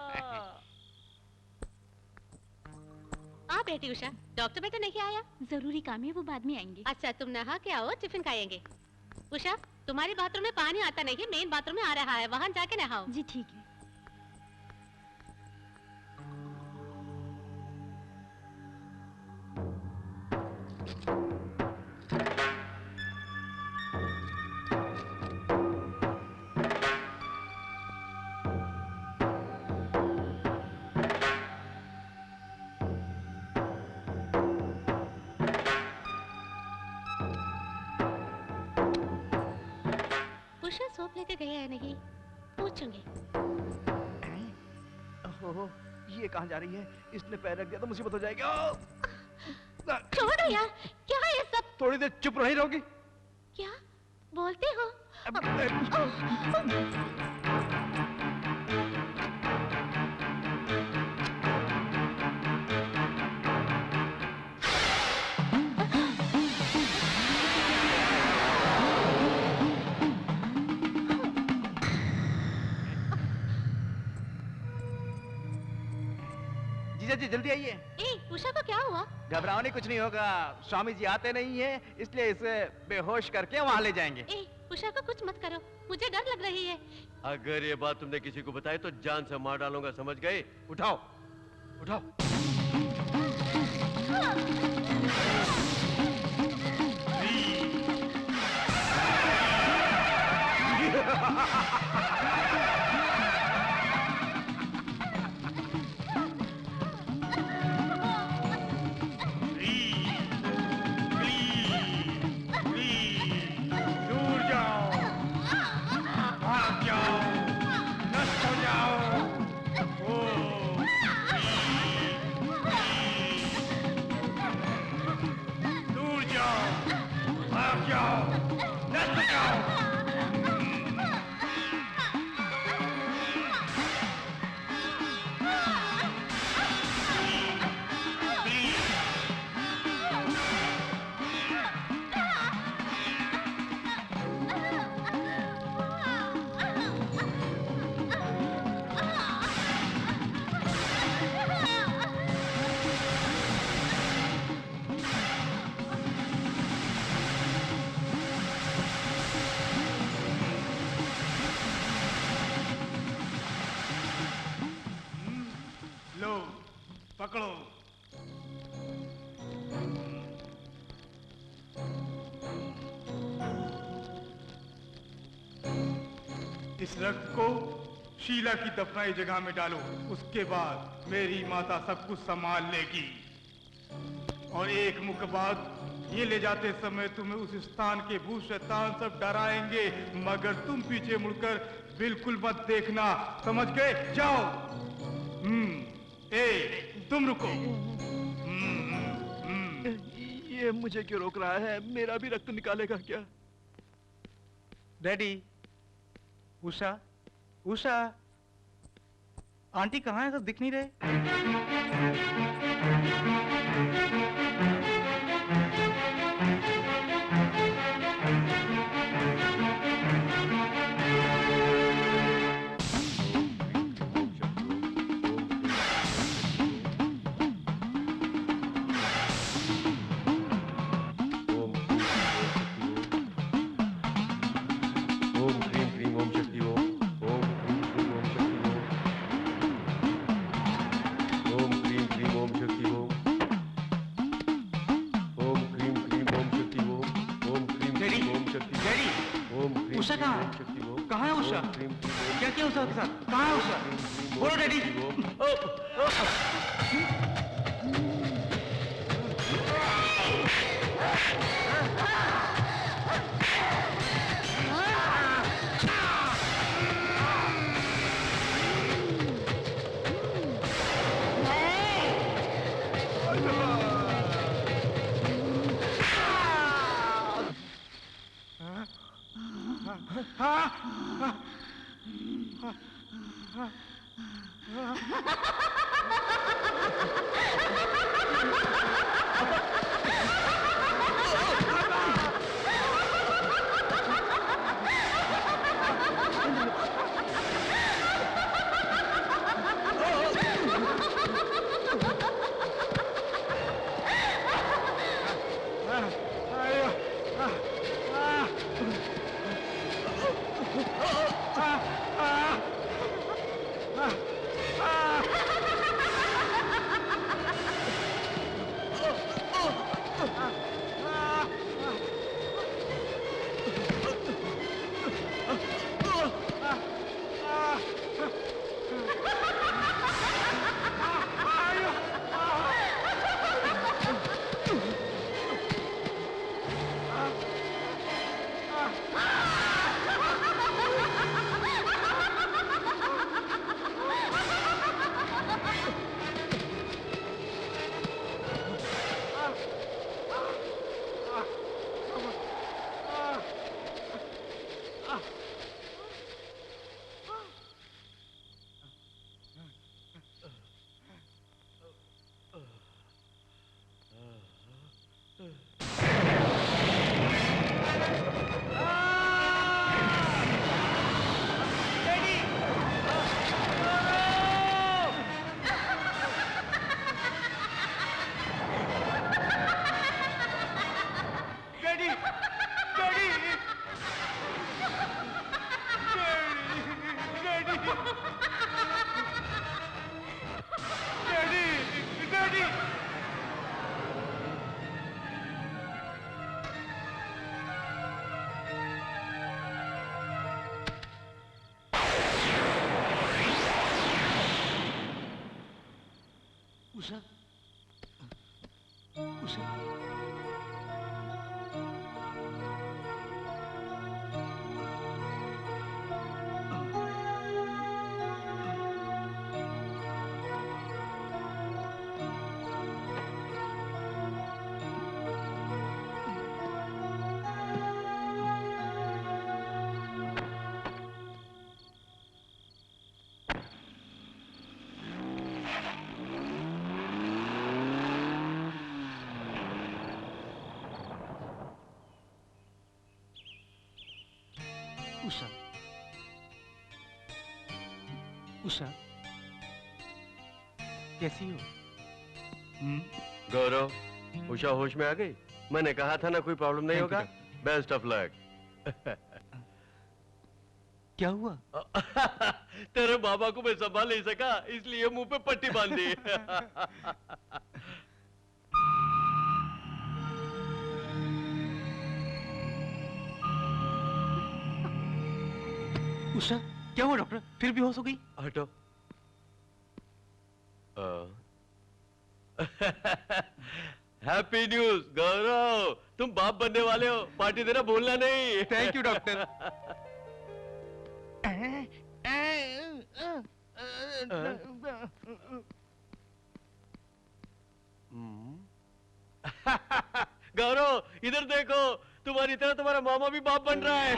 आ बेटी उषा, डॉक्टर बेटा नहीं आया? जरूरी काम है, वो बाद में आएंगे। अच्छा तुम नहा के आओ, टिफिन खाएंगे। उषा, तुम्हारे बाथरूम में पानी आता नहीं है, मेन बाथरूम में आ रहा है, वहां जाके नहाओ। जी ठीक है। उषा सोप लेके गया है नहीं, पूछूंगी। ओहो, ये कहाँ जा रही है? इसने पैर रख दिया तो मुसीबत हो जाएगी। छोड़ो यार, क्या है ये सब? थोड़ी देर चुप नहीं रहोगी? क्या बोलते हो? जीजा जी जल्दी आइए। ए, उषा को क्या हुआ? घबराओ नहीं, कुछ नहीं होगा। स्वामी जी आते नहीं है, इसलिए इसे बेहोश करके वहाँ ले जाएंगे। ए, उषा को कुछ मत करो, मुझे डर लग रही है। अगर ये बात तुमने किसी को बताई तो जान से मार डालूंगा, समझ गए? उठाओ। दूर जाओ, भाग जाओ, नष्ट हो जाओ। ओम दूर जाओ, भाग जाओ, नष्ट हो जाओ। लो, पकड़ो। इस रक्त को शीला की दफनाई जगह में डालो। उसके बाद मेरी माता सब कुछ संभाल लेगी। और एक मुख बाद ये ले जाते समय तुम्हें उस स्थान के भूत शैतान सब डराएंगे, मगर तुम पीछे मुड़कर बिल्कुल मत देखना, समझ गए? जाओ। ए, तुम रुको। ये मुझे क्यों रोक रहा है? मेरा भी रक्त निकालेगा क्या? डैडी, उषा, उषा, आंटी कहाँ है? सब दिख नहीं रहे। ओम क्रीम क्रीम ओम शक्ति ओम क्रीम क्रीम ओम शक्ति ओम क्रीम क्रीम ओम शक्ति ओम क्रीम क्रीम ओम शक्ति डैडी, ओम क्रीम उषा कहाँ है? शक्ति ओम कहाँ है उषा? क्रीम क्या क्या उषा के साथ? कहाँ है उषा? बोलो डैडी। उषा उषा उषा उषा कैसी हो? गौरव, उषा होश में आ गई? मैंने कहा था ना कोई प्रॉब्लम नहीं Thank you, होगा। Best of luck. क्या हुआ? तेरे बाबा को मैं संभाल नहीं सका, इसलिए मुंह पे पट्टी बांध दी। उषा क्या हुआ डॉक्टर? फिर बेहोश हो गई? हटो। हैप्पी न्यूज गौरव, तुम बाप बनने वाले हो, पार्टी देना भूलना नहीं। Thank you doctor. गौरव इधर देखो, तुम्हारी तरह तुम्हारा मामा भी बाप बन रहा है।